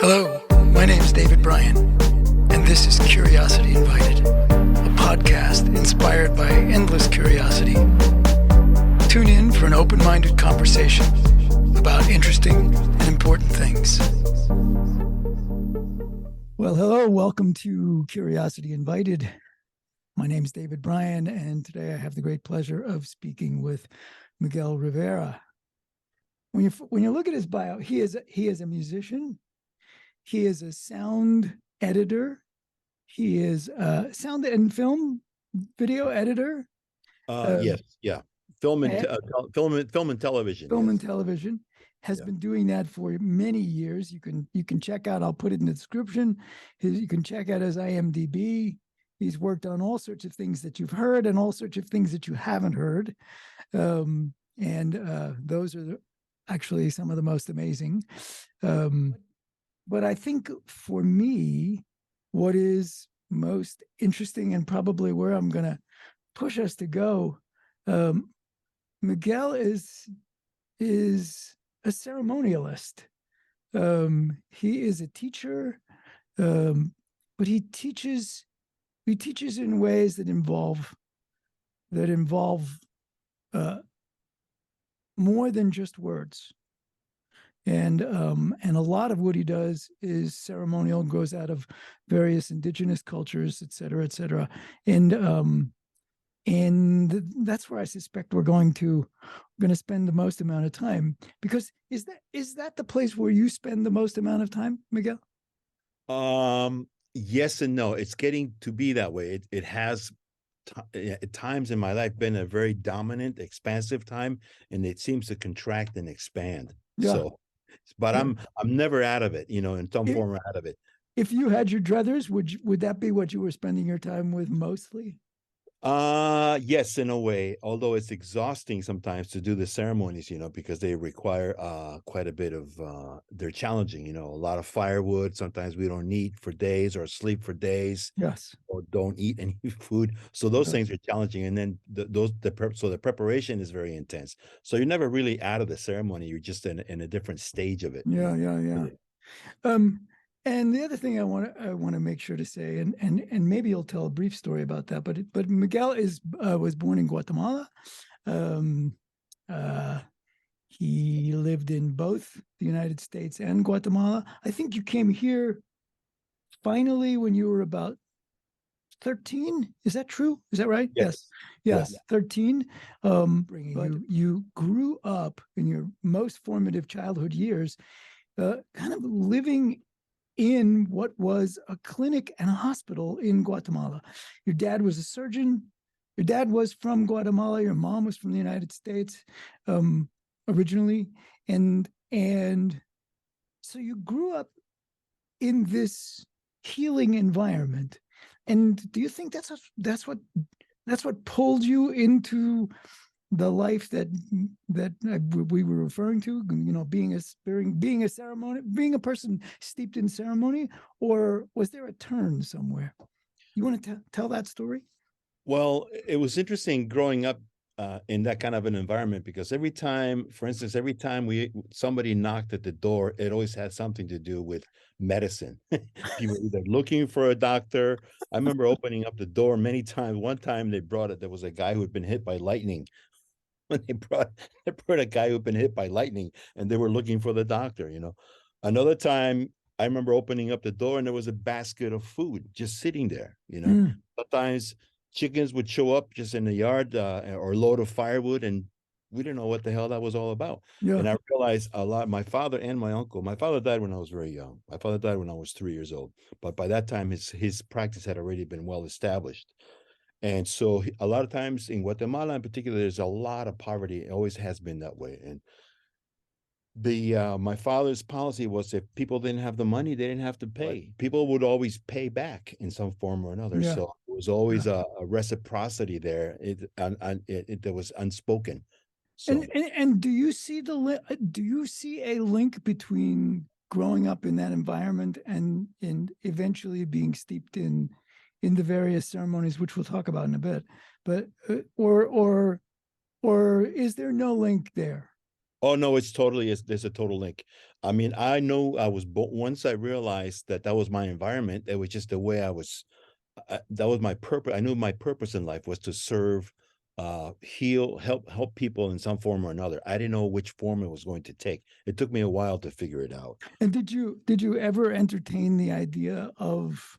Hello, my name's David Bryan, and this is Curiosity Invited, a podcast inspired by endless curiosity. Tune in for an open-minded conversation about interesting and important things. Well, hello, welcome to Curiosity Invited. My name's David Bryan, and today I have the great pleasure of speaking with Miguel Rivera. When you look at his bio, he is a musician. He is a sound editor. He is a sound and video editor. Yes, yeah. Film and television. Film yes. and television has been doing that for many years. You can check out. I'll put it in the description. You can check out his IMDb. He's worked on all sorts of things that you've heard and all sorts of things that you haven't heard, and those are actually some of the most amazing. But I think for me, what is most interesting and probably where I'm going to push us to go, Miguel is a ceremonialist. He is a teacher, but he teaches in ways that involve more than just words. And a lot of what he does is ceremonial, grows out of various indigenous cultures, et cetera, et cetera. And that's where I suspect we're going to spend the most amount of time, because is that the place where you spend the most amount of time, Miguel? Yes and no. It's getting to be that way. It has at times in my life been a very dominant, expansive time, and it seems to contract and expand. Yeah. So, but I'm never out of it, in some form or out of it. If you had your druthers, would that be what you were spending your time with mostly? Yes, in a way, although it's exhausting sometimes to do the ceremonies, because they require quite a bit of they're challenging, a lot of firewood. Sometimes we don't eat for days or sleep for days. Yes. Or don't eat any food. So those things are challenging. And then the preparation is very intense. So you're never really out of the ceremony. You're just in a different stage of it. Yeah. And the other thing I want to make sure to say, and maybe you'll tell a brief story about that, but Miguel was born in Guatemala. He lived in both the United States and Guatemala. I think you came here finally when you were about 13. Is that true? Is that right? Yes. 13. But you grew up in your most formative childhood years, kind of living in what was a clinic and a hospital in Guatemala. Your dad was a surgeon. Your dad was from Guatemala. Your mom was from the United States originally. And so you grew up in this healing environment. And do you think that's what pulled you into the life that we were referring to, being a person steeped in ceremony, or was there a turn somewhere? You want to tell that story? Well, it was interesting growing up in that kind of an environment, because every time somebody knocked at the door, it always had something to do with medicine. People either looking for a doctor. I remember opening up the door many times. One time there was a guy who had been hit by lightning. When they brought a guy who'd been hit by lightning, and they were looking for the doctor. Another time I remember opening up the door and there was a basket of food just sitting there. Sometimes chickens would show up just in the yard, or a load of firewood, and we didn't know what the hell that was all about. And I realized a lot. My father and my uncle. My father died when I was very young. My father died when I was 3 years old, but by that time his practice had already been well established. And so a lot of times in Guatemala in particular, there's a lot of poverty. It always has been that way. And my father's policy was, if people didn't have the money, they didn't have to pay. Right. People would always pay back in some form or another. Yeah. So it was always a reciprocity there. It was unspoken. So. And do you see a link between growing up in that environment and eventually being steeped in the various ceremonies, which we'll talk about in a bit, but or is there no link there? Oh no, it's totally there's a total link. I mean, I know I was once I realized that that was my environment, it was just the way I was. That was my purpose. I knew my purpose in life was to serve, heal, help people in some form or another. I didn't know which form it was going to take. It took me a while to figure it out. And did you ever entertain the idea of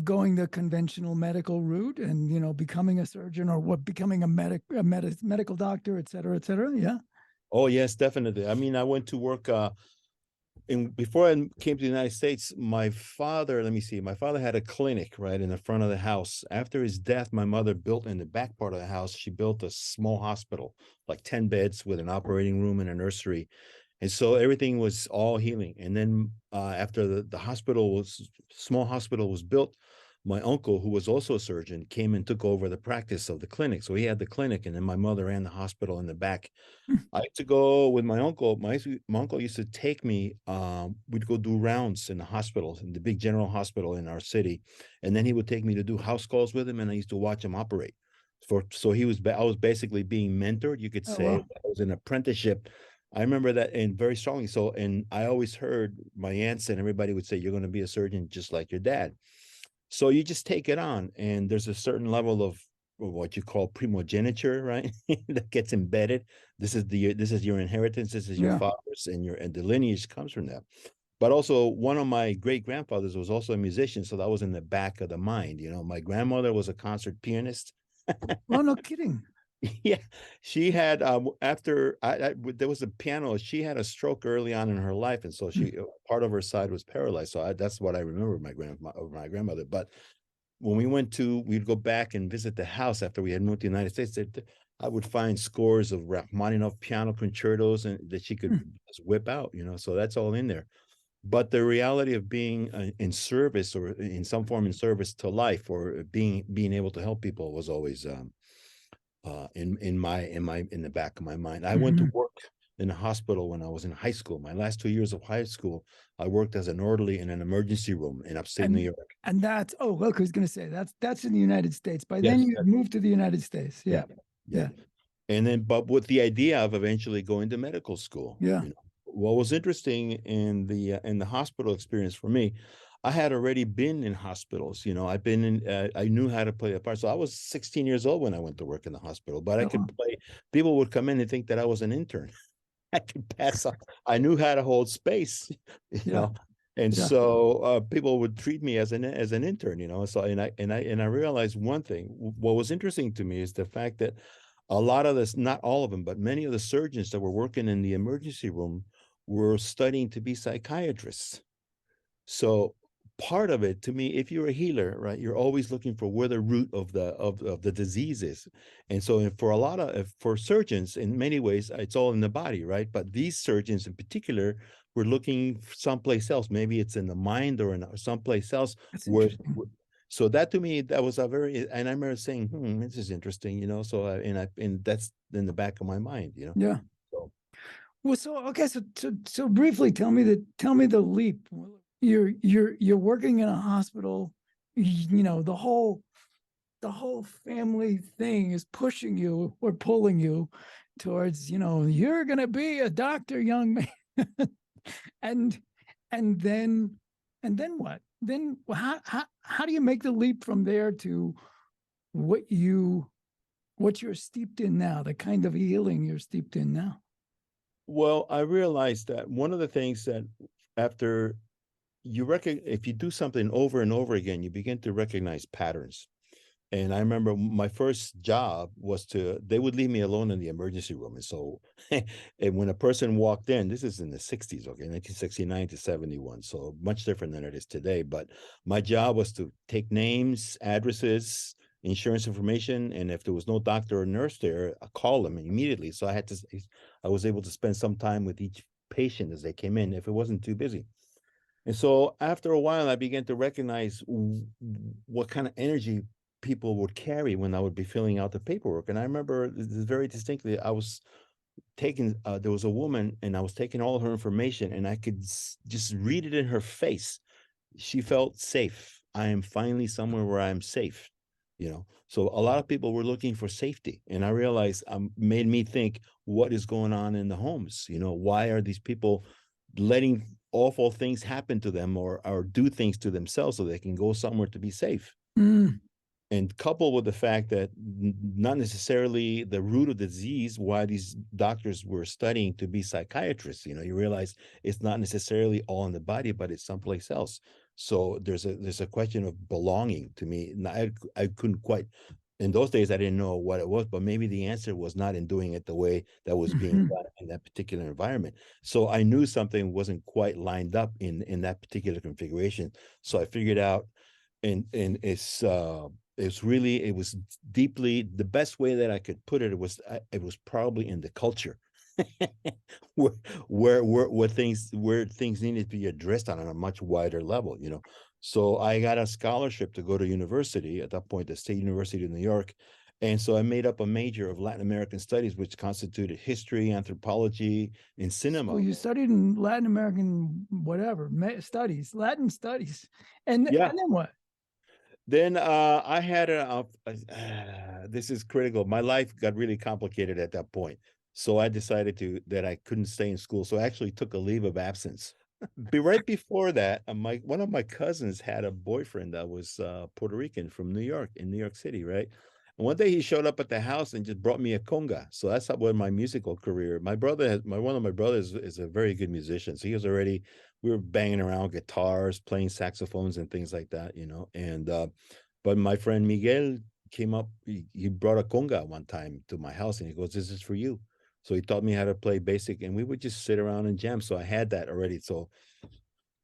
going the conventional medical route and becoming a surgeon or what becoming medical doctor, et cetera, et cetera? Yeah. Oh yes, definitely. I mean, I went to work before I came to the United States, my father, let me see, my father had a clinic right in the front of the house. After his death, my mother built in the back part of the house, she built a small hospital, like 10 beds with an operating room and a nursery. And so everything was all healing. And then after the hospital was small hospital was built, my uncle, who was also a surgeon, came and took over the practice of the clinic. So he had the clinic, and then my mother ran the hospital in the back. I used to go with my uncle. My uncle used to take me. We'd go do rounds in the hospitals, in the big general hospital in our city, and then he would take me to do house calls with him, and I used to watch him operate. So I was basically being mentored, you could Oh say. wow. I was an apprenticeship. I remember that, and very strongly so. And I always heard my aunts and everybody would say, "You're going to be a surgeon just like your dad." So you just take it on, and there's a certain level of what you call primogeniture, right? That gets embedded. This is your inheritance. This is your Yeah. father's, and the lineage comes from that. But also, one of my great grandfathers was also a musician, so that was in the back of the mind. My grandmother was a concert pianist. Oh, no kidding. Yeah, she had after there was a piano. She had a stroke early on in her life, and so Hmm. she part of her side was paralyzed. So that's what I remember of my grandmother. But when we'd go back and visit the house after we had moved to the United States. I would find scores of Rachmaninoff piano concertos and that she could Hmm. just whip out. So that's all in there. But the reality of being in service or in some form in service to life or being able to help people was always in the back of my mind. I went to Mhm. work in a hospital when I was in high school. My last 2 years of high school, I worked as an orderly in an emergency room in upstate New And York. that's look, I was going to say that's in the United States. By then Yes. you moved to the United States. Yeah. Yeah. Yeah. Yeah. And then, but with the idea of eventually going to medical school, Yeah. what was interesting in the hospital experience for me, I had already been in hospitals. I've been in. I knew how to play a part. So I was 16 years old when I went to work in the hospital. But I could Oh, play. People would come in and think that I was an intern. I could pass up. I knew how to hold space. You yeah. know. And Yeah. so people would treat me as an intern, So and I realized one thing. What was interesting to me is the fact that a lot of this, not all of them, but many of the surgeons that were working in the emergency room were studying to be psychiatrists. So part of it to me, if you're a healer, right, you're always looking for where the root of the disease is. And so for a lot of for surgeons, in many ways, it's all in the body, right? But these surgeons in particular were looking someplace else. Maybe it's in the mind or in someplace else That's where. interesting. So that to me, that was a very, and I remember saying, this is interesting, So and that's in the back of my mind. Yeah. So Well, so okay, so briefly tell me the leap. You're working in a hospital, the whole family thing is pushing you or pulling you towards, you're gonna be a doctor, young man. and and then and then what? Then how do you make the leap from there to what you what you're steeped in now, the kind of healing you're steeped in now? well, I realized that one of the things that after if you do something over and over again, you begin to recognize patterns. And I remember my first job was they would leave me alone in the emergency room. And so, and when a person walked in, this is in the 60s, okay, 1969 to 71. So much different than it is today. But my job was to take names, addresses, insurance information. And if there was no doctor or nurse there, I call them immediately. So I was able to spend some time with each patient as they came in if it wasn't too busy. And so after a while, I began to recognize what kind of energy people would carry when I would be filling out the paperwork. And I remember very distinctly, I was taking, there was a woman and I was taking all her information and I could just read it in her face. She felt safe. I am finally somewhere where I'm safe. you know. So a lot of people were looking for safety, and I realized made me think, what is going on in the homes? You know, why are these people letting awful things happen to them, or do things to themselves so they can go somewhere to be safe? Mm. And coupled with the fact that not necessarily the root of the disease, why these doctors were studying to be psychiatrists, you know, you realize it's not necessarily all in the body, but it's someplace else. So there's a question of belonging to me. And I couldn't quite, in those days, I didn't know what it was, but maybe the answer was not in doing it the way that was being Mhm. done in that particular environment. So I knew something wasn't quite lined up in that particular configuration. So I figured out, and it was deeply, the best way that I could put it was, it was probably in the culture where where things needed to be addressed on a much wider level, you know. So I got a scholarship to go to university at that point, the State University of New York. And so I made up a major of Latin American studies, which constituted history, anthropology, and So cinema. you studied in Latin American, whatever, studies, Latin studies. Yeah. And then what? Then I had this is critical. My life got really complicated at that point. So I decided that I couldn't stay in school. So I actually took a leave of absence. Right before that, one of my cousins had a boyfriend that was Puerto Rican from New York, in New York City, right? And one day he showed up at the house and just brought me a conga. So that's how when my musical career. One of my brothers is a very good musician. So he was already, we were banging around guitars, playing saxophones and things like that, you know. And but my friend Miguel came up, he brought a conga one time to my house, and he goes, "This is for you." So he taught me how to play basic, and we would just sit around and jam. So I had that already. So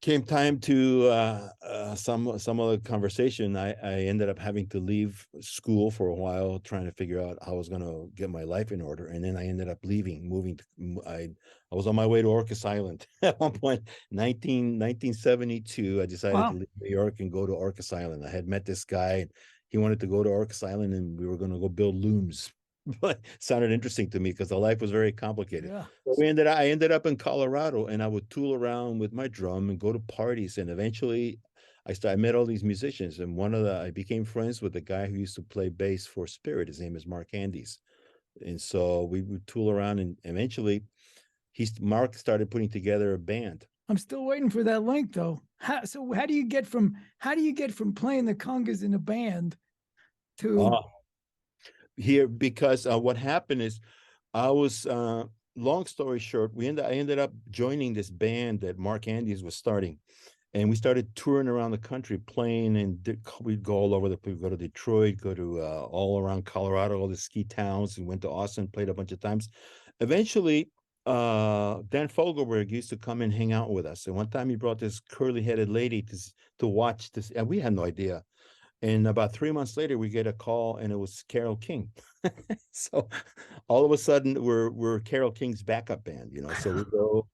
came time to some other conversation, I ended up having to leave school for a while, trying to figure out how I was going to get my life in order. And then I ended up moving to, I was on my way to Orcas Island at one point. 1972, I decided to Wow. leave New York and go to Orcas Island. I had met this guy, and he wanted to go to Orcas Island, and we were going to go build looms. But sounded interesting to me because the life was very complicated. Yeah. So I ended up in Colorado, and I would tool around with my drum and go to parties. And eventually I met all these musicians. And I became friends with the guy who used to play bass for Spirit. His name is Mark Andes. And so we would tool around, and eventually Mark started putting together a band. I'm still waiting for that link though. How do you get from playing the congas in a band to Here, because what happened is I was long story short, I ended up joining this band that Mark Andes was starting, and we started touring around the country playing, and we'd go all over we'd go to Detroit, go to all around Colorado, all the ski towns, and went to Austin, played a bunch of times. Eventually, Dan Fogelberg used to come and hang out with us, and one time he brought this curly-headed lady to watch this, and we had no idea. And about 3 months later, we get a call, and it was Carole King. So all of a sudden, we're Carole King's backup band, you know. So we go.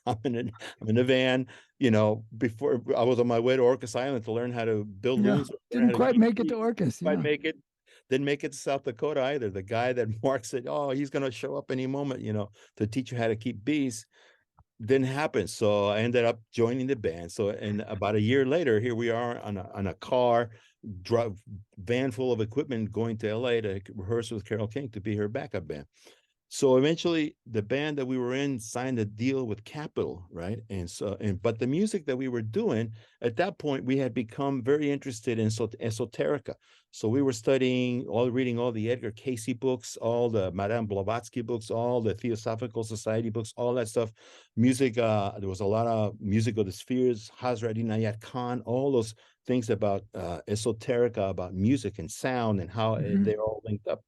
I'm in a van, you know. Before I was on my way to Orcas Island to learn how to build yeah, looms, learn didn't how to quite keep make it to bees. Orcas. Quite Yeah. make it. Didn't make it to South Dakota either. The guy that Mark said, "Oh, he's going to show up any moment," you know, to teach you how to keep bees, didn't happen. So I ended up joining the band. So, and about a year later, here we are on a car, van full of equipment, going to LA to rehearse with Carole King to be her backup band. So eventually the band that we were in signed a deal with Capitol, right? But the music that we were doing at that point, we had become very interested in esoterica. So we were reading all the Edgar Cayce books, all the Madame Blavatsky books, all the Theosophical Society books, all that stuff. Music, there was a lot of music of the spheres, Hazrat Inayat Khan, all those things about esoterica, about music and sound, and how they're all linked up.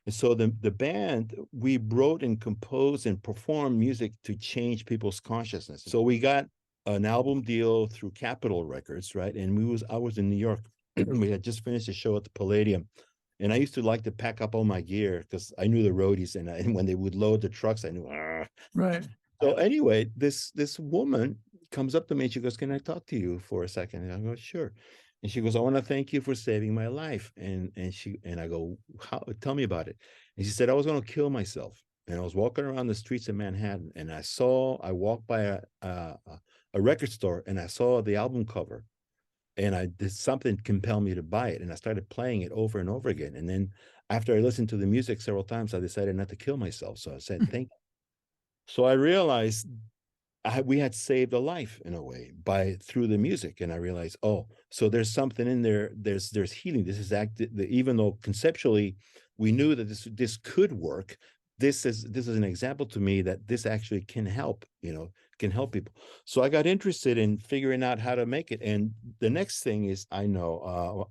And so the band, we wrote and composed and performed music to change people's consciousness. So we got an album deal through Capitol Records, right? And I was in New York. We had just finished a show at the Palladium. And I used to like to pack up all my gear because I knew the roadies, and when they would load the trucks, I knew. Right. So anyway, this woman comes up to me and she goes, "Can I talk to you for a second?" And I go, "Sure." And she goes, "I want to thank you for saving my life." And I go, "How? Tell me about it." And she said, "I was going to kill myself, and I was walking around the streets of Manhattan, and I walked by a record store, and I saw the album cover and I did something compelled me to buy it, and I started playing it over and over again. And then after I listened to the music several times, I decided not to kill myself. So I said, thank you. So I realized we had saved a life in a way through the music, and I realized, oh, so there's something in there. There's healing. This is even though conceptually we knew that this could work. This is an example to me that this actually can help. Can help people. So I got interested in figuring out how to make it. And the next thing is, I know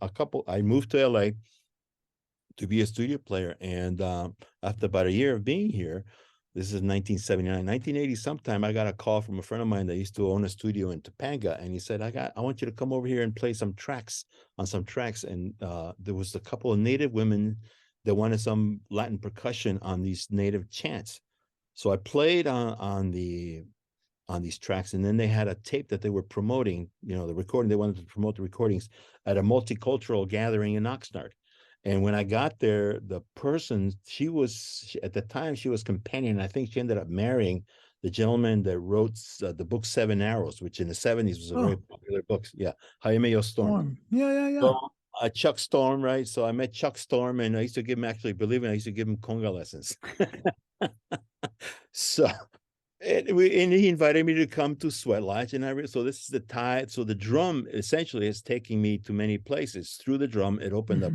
I moved to LA to be a studio player, and after about a year of being here, this is 1979, 1980 sometime, I got a call from a friend of mine that used to own a studio in Topanga, and he said, I want you to come over here and play some tracks. And there was a couple of Native women that wanted some Latin percussion on these Native chants. So I played on these tracks, and then they had a tape that they were promoting, the recording. They wanted to promote the recordings at a multicultural gathering in Oxnard. And when I got there, the person, at the time, she was companion. I think she ended up marrying the gentleman that wrote the book Seven Arrows, which in the 70s was a very popular book. Yeah, Jaime Storm. Yeah. So, Chuck Storm, right? So I met Chuck Storm, and I used to give him, actually, believe me, I used to give him conga lessons. So, and he invited me to come to Sweat Lodge, and so this is the tie. So the drum essentially is taking me to many places. Through the drum, it opened up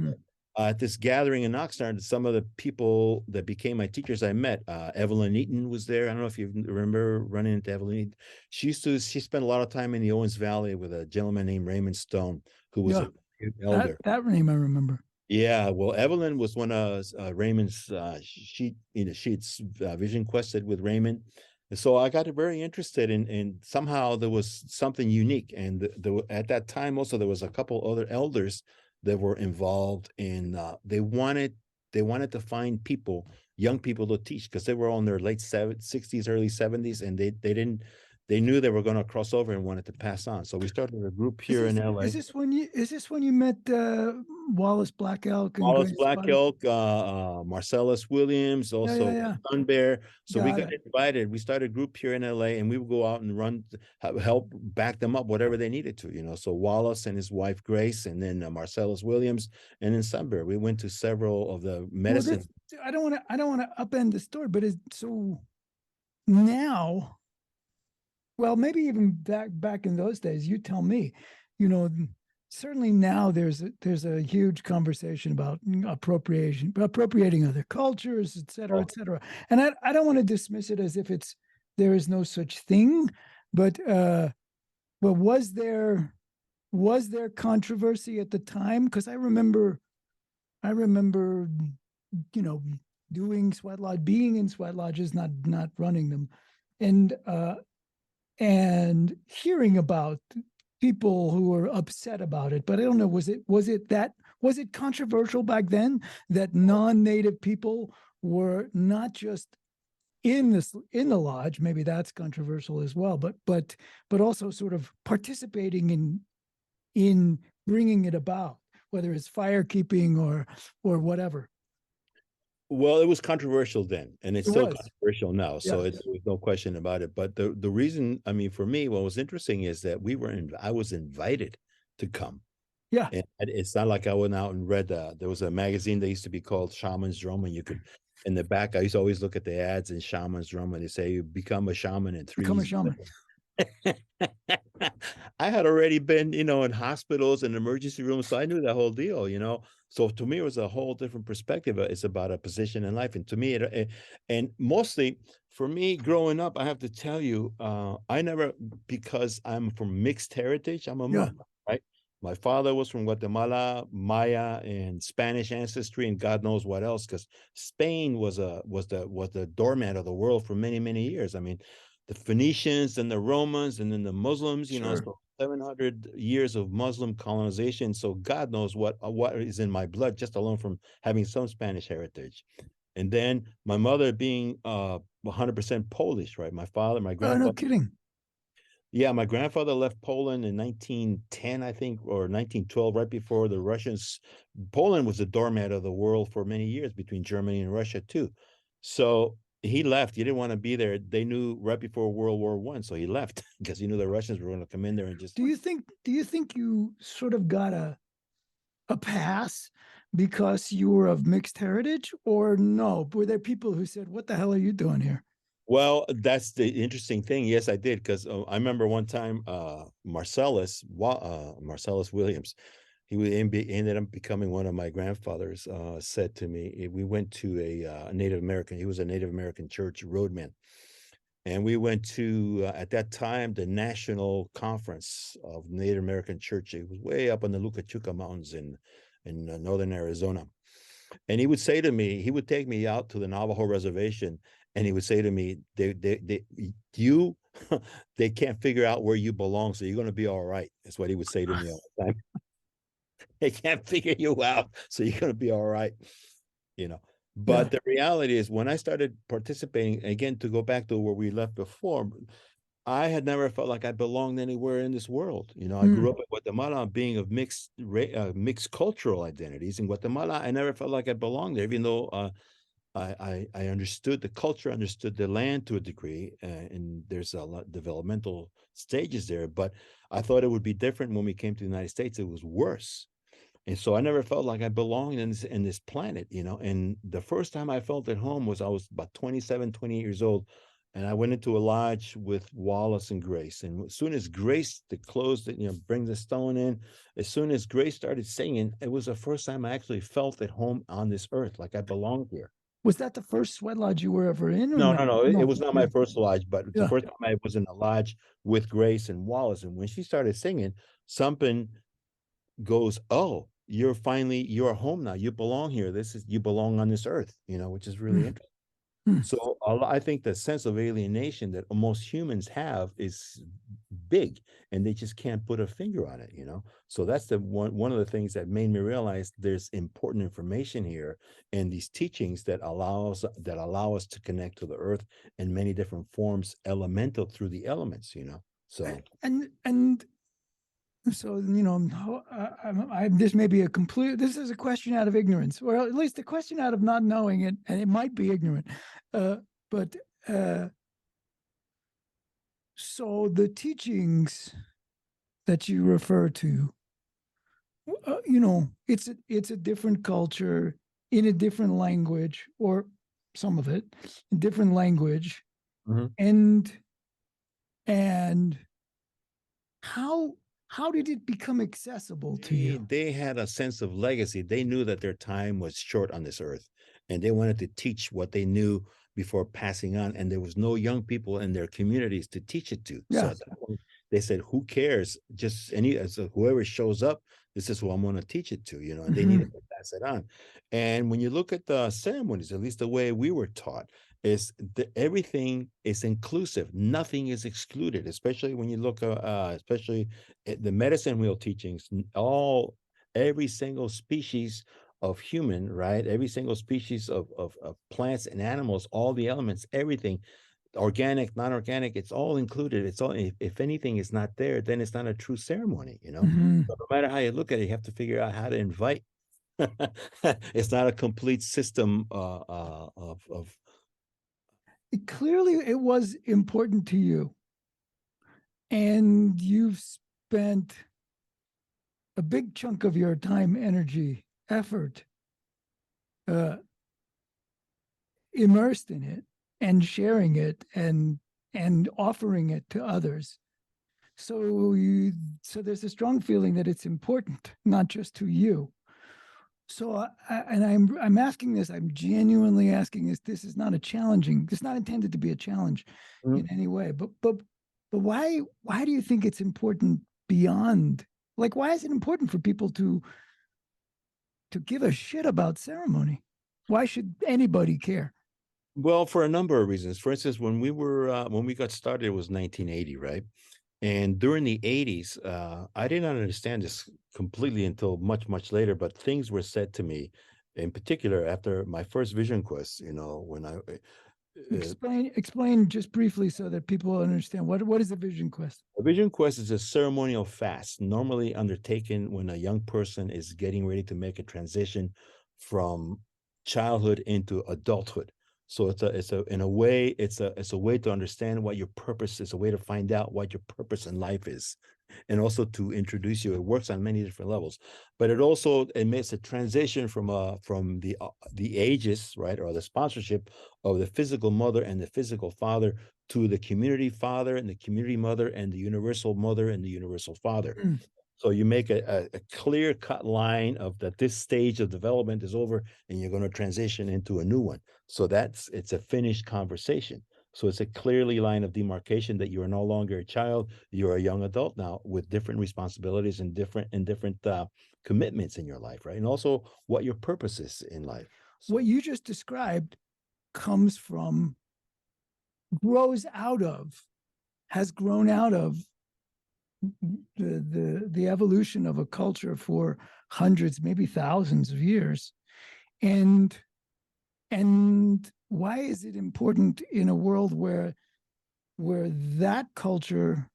at this gathering in Oxnard. Some of the people that became my teachers I met, Evelyn Eaton was there. I don't know if you remember running into Evelyn Eaton. She spent a lot of time in the Owens Valley with a gentleman named Raymond Stone, who was an elder. That name I remember. Yeah, well, Evelyn was one of Raymond's. She'd vision quested with Raymond, and so I got very interested in somehow there was something unique, and at that time also there was a couple other elders that were involved in. They wanted to find young people to teach, because they were on their late 60s, early 70s, and they knew they were going to cross over and wanted to pass on. So we started a group here in LA. Is this when you met Wallace Black Elk and Wallace Black Elk, Marcellus Williams, also Sun Bear. So we got invited. We started a group here in LA, and we would go out and help back them up, whatever they needed to. So Wallace and his wife Grace, and then Marcellus Williams, and then Sun Bear. We went to several of the medicine. Well, I don't want to upend the story, but so now. Well, maybe even back in those days, you tell me, certainly now there's a huge conversation about appropriating other cultures, et cetera, et cetera. And I don't want to dismiss it as if there is no such thing, but was there controversy at the time? Because I remember, doing sweat lodge, being in sweat lodges, not running them, and hearing about people who were upset about it. But I don't know, was it controversial back then that non-native people were not just in the lodge? Maybe that's controversial as well, but also sort of participating in bringing it about, whether it's firekeeping or whatever. Well, it was controversial then, and it's still controversial now. So there's no question about it. But the reason, I mean, for me, what was interesting is that I was invited to come. Yeah. And it's not like I went out and read, there was a magazine that used to be called Shaman's Drum, and you could, in the back, I used to always look at the ads in Shaman's Drum, and they say, you become a shaman in 3 years. Become a shaman. I had already been, in hospitals and emergency rooms, so I knew that whole deal, So to me, it was a whole different perspective. It's about a position in life, and to me, and mostly for me, growing up, I have to tell you, because I'm from mixed heritage, I'm a Muslim, right? My father was from Guatemala, Maya, and Spanish ancestry, and God knows what else, because Spain was the doormat of the world for many, many years. I mean, the Phoenicians and the Romans, and then the Muslims, so 700 years of Muslim colonization. So God knows what is in my blood, just alone from having some Spanish heritage. And then my mother being 100% Polish, right? My grandfather. Oh, no kidding. Yeah, my grandfather left Poland in 1910, I think, or 1912, right before the Russians. Poland was the doormat of the world for many years, between Germany and Russia too. So he left. He didn't want to be there. They knew right before World War I, so he left because he knew the Russians were going to come in there and just. Do you think you sort of got a pass because you were of mixed heritage, or no? Were there people who said, "What the hell are you doing here"? Well, that's the interesting thing. Yes, I did, because I remember one time Marcellus Williams, ended up becoming one of my grandfathers. Said to me, we went to a Native American. He was a Native American church roadman, and we went to at that time the National Conference of Native American Church. It was way up in the Lucachuca Mountains in northern Arizona. And he would say to me, he would take me out to the Navajo reservation, and he would say to me, you, they can't figure out where you belong, so you're going to be all right. That's what he would say to me all the time. They can't figure you out, so you're going to be all right. You know, but Yeah. the reality is, when I started participating, again, to go back to where we left before, I had never felt like I belonged anywhere in this world. You know, I grew Mm. up in Guatemala, being of mixed cultural identities. In Guatemala, I never felt like I belonged there, even though I understood the culture, understood the land to a degree, and there's a lot developmental stages there. But I thought it would be different when we came to the United States. It was worse, and so I never felt like I belonged in this planet, you know. And the first time I felt at home was I was about 27, 28 years old. And I went into a lodge with Wallace and Grace. And as soon as Grace, the close that, bring the stone in, as soon as Grace started singing, it was the first time I actually felt at home on this earth, like I belonged here. Was that the first sweat lodge you were ever in, or No, no? no, no. It No. was not Yeah. my first lodge, but it's the Yeah. first time I was in a lodge with Grace and Wallace. And when she started singing, something goes, oh, you're home now. You belong here. You belong on this earth, which is really Mm. interesting. Mm. So I think the sense of alienation that most humans have is big, and they just can't put a finger on it. So that's the one of the things that made me realize there's important information here, and these teachings that allow us to connect to the earth in many different forms, elemental through the elements. So And so, this may be this is a question out of ignorance, or at least a question out of not knowing it, and it might be ignorant. But so the teachings that you refer to, it's a different culture in a different language, or some of it in different language, Mhm. and and how how did it become accessible to They, you? they had a sense of legacy. They knew that their time was short on this earth, and they wanted to teach what they knew before passing on. And there was no young people in their communities to teach it to. So Yeah. at that point, they said, "Who cares? Just whoever shows up, this is who I'm going to teach it to." And they Mm-hmm. needed to pass it on. And when you look at the ceremonies, at least the way we were taught, is that everything is inclusive. Nothing is excluded, especially when you look, especially at the medicine wheel teachings. Every single species of human, right? Every single species of plants and animals, all the elements, everything, organic, non-organic, it's all included. It's all, if anything is not there, then it's not a true ceremony. Mm-hmm. So no matter how you look at it, you have to figure out how to invite. It's not a complete system of Clearly, it was important to you, and you've spent a big chunk of your time, energy, effort uh, immersed in it and sharing it and offering it to others. So there's a strong feeling that it's important, not just to you. So I'm asking this. I'm genuinely asking this. This is not a challenging. It's not intended to be a challenge in any way. But why do you think it's important beyond? Like, why is it important for people to give a shit about ceremony? Why should anybody care? Well, for a number of reasons. For instance, when we got started, it was 1980, right? And during the 80s, I did not understand this completely until much, much later, but things were said to me, in particular after my first vision quest, when Explain just briefly so that people understand what is a vision quest. a vision quest is a ceremonial fast, normally undertaken when a young person is getting ready to make a transition from childhood into adulthood. So in a way, it's a way to understand what your purpose is, a way to find out what your purpose in life is, and also to introduce you. It works on many different levels, but it makes a transition from the ages, right, or the sponsorship of the physical mother and the physical father to the community father and the community mother and the universal mother and the universal father. Mm. So you make a clear cut line of that this stage of development is over and you're going to transition into a new one. So it's a finished conversation. So it's a clearly line of demarcation that you are no longer a child, you're a young adult now with different responsibilities and different commitments in your life, right? And also what your purpose is in life. So, What you just described comes from, grows out of, has grown out of the evolution of a culture for hundreds, maybe thousands of years. And why is it important in a world where that culture,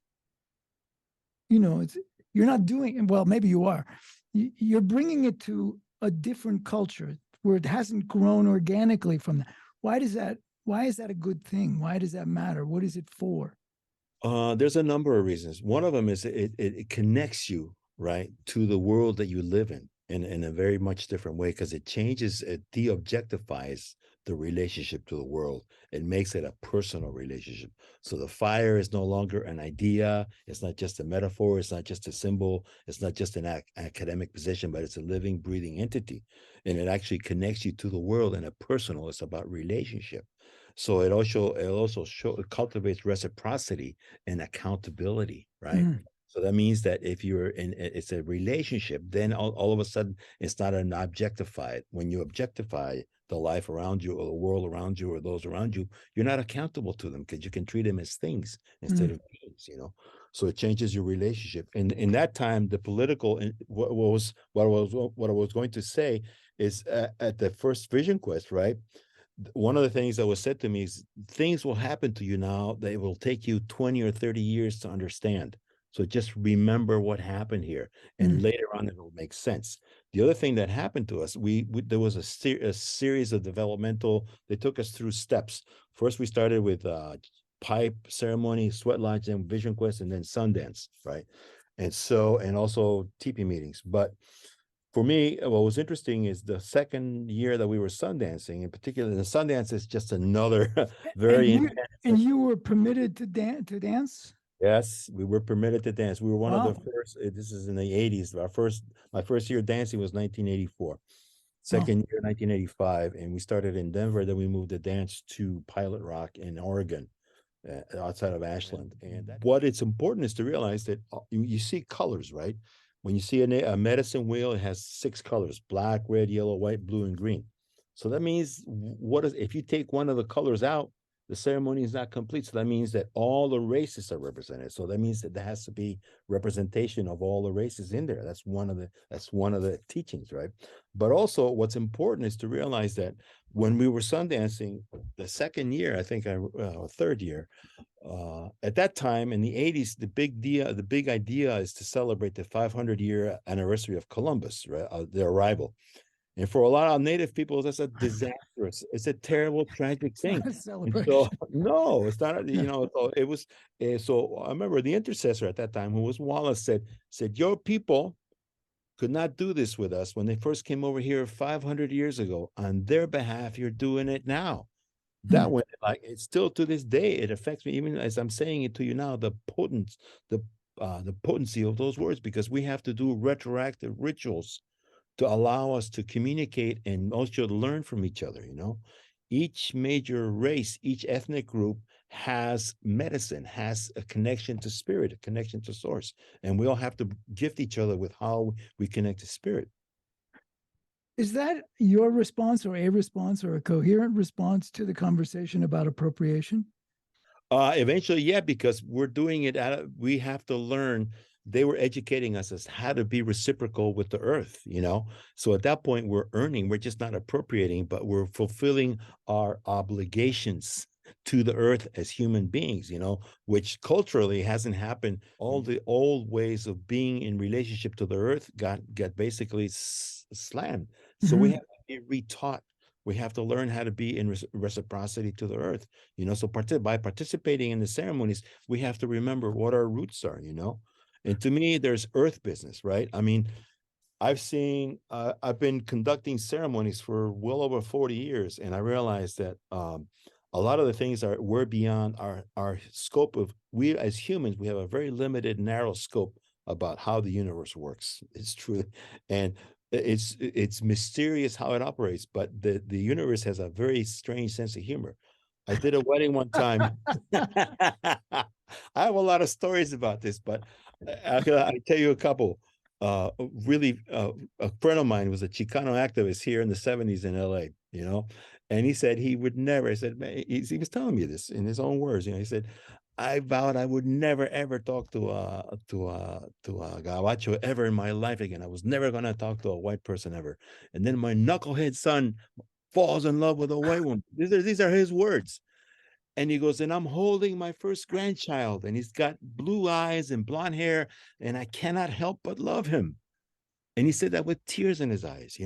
it's, you're not doing well, maybe you are, you're bringing it to a different culture where it hasn't grown organically from that. Why is that a good thing? Why does that matter? What is it for? There's a number of reasons. One of them is it connects you, right, to the world that you live in a very much different way because it de-objectifies the relationship to the world. It makes it a personal relationship. So the fire is no longer an idea. It's not just a metaphor. It's not just a symbol. It's not just an academic position, but it's a living, breathing entity. And it actually connects you to the world in a personal, it's about relationship. So it cultivates reciprocity and accountability, right? Mm. So that means that if you're it's a relationship, then all of a sudden it's not an objectified. When you objectify the life around you or the world around you or those around you, you're not accountable to them because you can treat them as things instead Mm. of beings, So it changes your relationship. And in that time, the political what I was going to say is at the first Vision Quest, right? One of the things that was said to me is things will happen to you now that it will take you 20 or 30 years to understand. So just remember what happened here, and Mm. later on it will make sense. The other thing that happened to us, there was a series of developmental. They took us through steps. First, we started with pipe ceremony, sweat lodge, and Vision Quest, and then Sundance, right? And also teepee meetings. But for me, what was interesting is the second year that we were Sundancing, in particular, the Sundance is just another And very intense. you were permitted to dance. Yes, we were permitted to dance. We were one of the Wow. first. This is in the 80s. My first year dancing was 1984. Wow. Second year, 1985, and we started in Denver. Then we moved the dance to Pilot Rock in Oregon, outside of Ashland. And what it's important is to realize that you see colors, right? When you see a medicine wheel, it has 6 colors: black, red, yellow, white, blue, and green. So that means if you take one of the colors out, the ceremony is not complete. So that means that all the races are represented. So that means that there has to be representation of all the races in there. That's one of the teachings, right? But also, what's important is to realize that when we were Sundancing, the second year, I think, third year, at that time in the 80s, the big idea is to celebrate the 500-year anniversary of Columbus, right? Their arrival. And for a lot of Native people, that's a disastrous, it's a terrible, tragic It's thing. not a And so, celebration. no, it's not, No. so it was, so I remember the intercessor at that time, who was Wallace, said, your people could not do this with us when they first came over here 500 years ago. On their behalf, you're doing it now. Hmm. That one, like, it's still to this day, it affects me, even as I'm saying it to you now, the the potency of those words, because we have to do retroactive rituals to allow us to communicate and also learn from each other. Each major race, each ethnic group has medicine, has a connection to spirit, a connection to source, and we all have to gift each other with how we connect to spirit. Is that your response or a response or a coherent response to the conversation about appropriation? Eventually, yeah, because we're doing it we have to learn. They were educating us as how to be reciprocal with the earth. So at that point, we're earning, we're just not appropriating, but we're fulfilling our obligations to the earth as human beings, which culturally hasn't happened. All the old ways of being in relationship to the earth got basically slammed. So we Mhm. have to be retaught We have to learn how to be in reciprocity to the earth, so by participating in the ceremonies, we have to remember what our roots are, and to me there's earth business, right? I mean, I've been conducting ceremonies for well over 40 years, and I realized that a lot of the things we're beyond our scope of, we as humans, we have a very limited, narrow scope about how the universe works. It's true. And it's mysterious how it operates, but the universe has a very strange sense of humor. I did a wedding one time. I have a lot of stories about this, but I'll tell you a couple. Really, a friend of mine was a Chicano activist here in the 70s in LA, and he said he would never, I said, man, he was telling me this in his own words, he said, I vowed I would never ever talk to a Gabacho ever in my life again. I was never gonna talk to a white person ever. And then my knucklehead son falls in love with a white woman. These are his words. And he goes, and I'm holding my first grandchild, and he's got blue eyes and blonde hair, and I cannot help but love him. And he said that with tears in his eyes,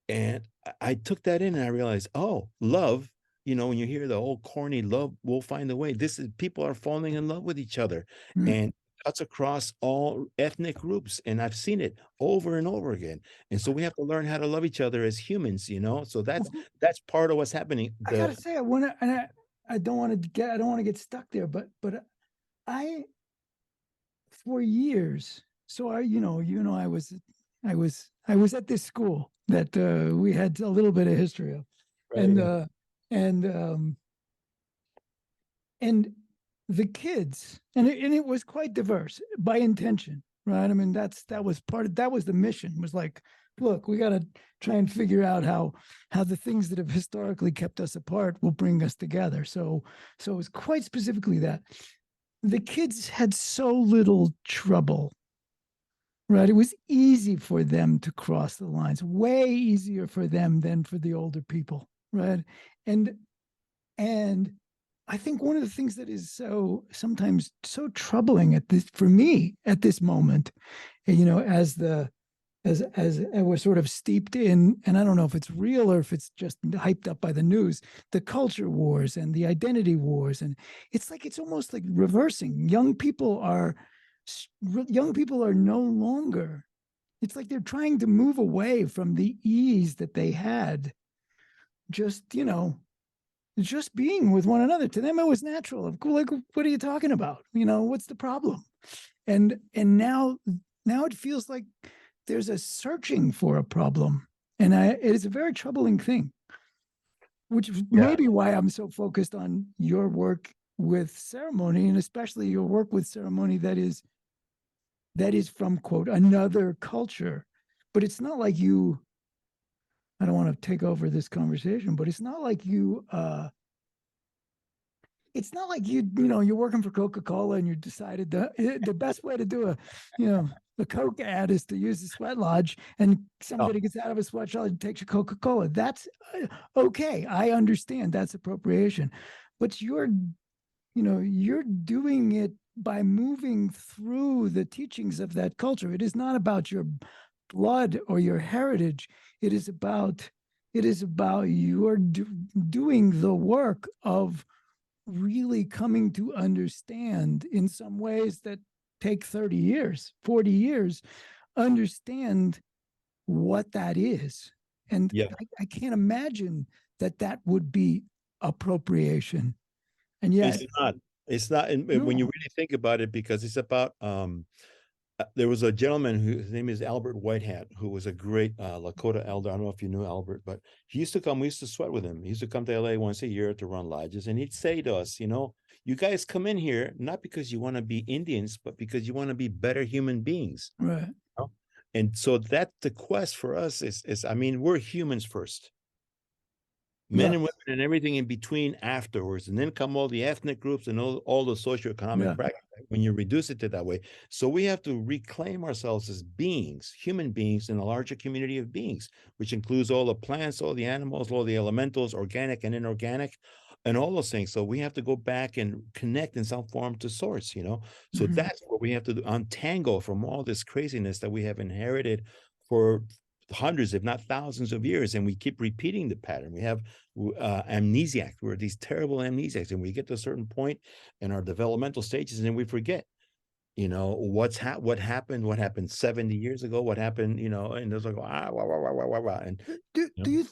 And I took that in and I realized, oh, love, when you hear the old corny love will find a way, this is, people are falling in love with each other. Mm. And cuts across all ethnic groups. And I've seen it over and over again. And so we have to learn how to love each other as humans, So that's part of what's happening. I gotta say, I want to, and I don't want to get stuck there, but I, for years, so I was at this school that we had a little bit of history of, Right, and yeah. and the kids, and it was quite diverse by intention, right? I mean, that was the mission, was like, look, we got to try and figure out how the things that have historically kept us apart will bring us together. So it was quite specifically that the kids had so little trouble, right? It was easy for them to cross the lines, way easier for them than for the older people, right? And I think one of the things that is sometimes so troubling for me at this moment, as we're sort of steeped in, and I don't know if it's real or if it's just hyped up by the news, the culture wars and the identity wars. And it's almost like reversing. Young people are no longer, it's like they're trying to move away from the ease that they had just, just being with one another. To them, it was natural. Like, what are you talking about? What's the problem? And now it feels like there's a searching for a problem, and it is a very troubling thing. Which may be why I'm so focused on your work with ceremony, and especially your work with ceremony that is from, quote, another culture. But it's not like you. I don't want to take over this conversation, but it's not like you. It's not like you're working for Coca-Cola and you decided the best way to do a Coke ad is to use the sweat lodge, and somebody gets out of a sweat lodge and takes a Coca-Cola. That's okay. I understand that's appropriation, but you're doing it by moving through the teachings of that culture. It is not about your blood or your heritage. It is about your doing the work of really coming to understand, in some ways that take 30 years, 40 years, understand what that is. And I can't imagine that would be appropriation. And yet it's not, and when you really think about it, because it's about there was a gentleman his name is Albert Whitehat, who was a great Lakota elder. I don't know if you knew Albert, but he used to come. We used to sweat with him. He used to come to LA once a year to run lodges, and he'd say to us, you guys come in here not because you want to be Indians, but because you want to be better human beings. Right. And so that the quest for us is, I mean, we're humans first. Men and women and everything in between afterwards, and then come all the ethnic groups and all the socioeconomic practices when you reduce it to that way. So we have to reclaim ourselves as beings, human beings in a larger community of beings, which includes all the plants, all the animals, all the elementals, organic and inorganic, and all those things. So we have to go back and connect in some form to source, So that's what we have to untangle from all this craziness that we have inherited for hundreds, if not thousands of years, and we keep repeating the pattern. We have amnesiac. We're these terrible amnesiacs, and we get to a certain point in our developmental stages, and we forget, what happened 70 years ago, what happened, and there's like, and Do you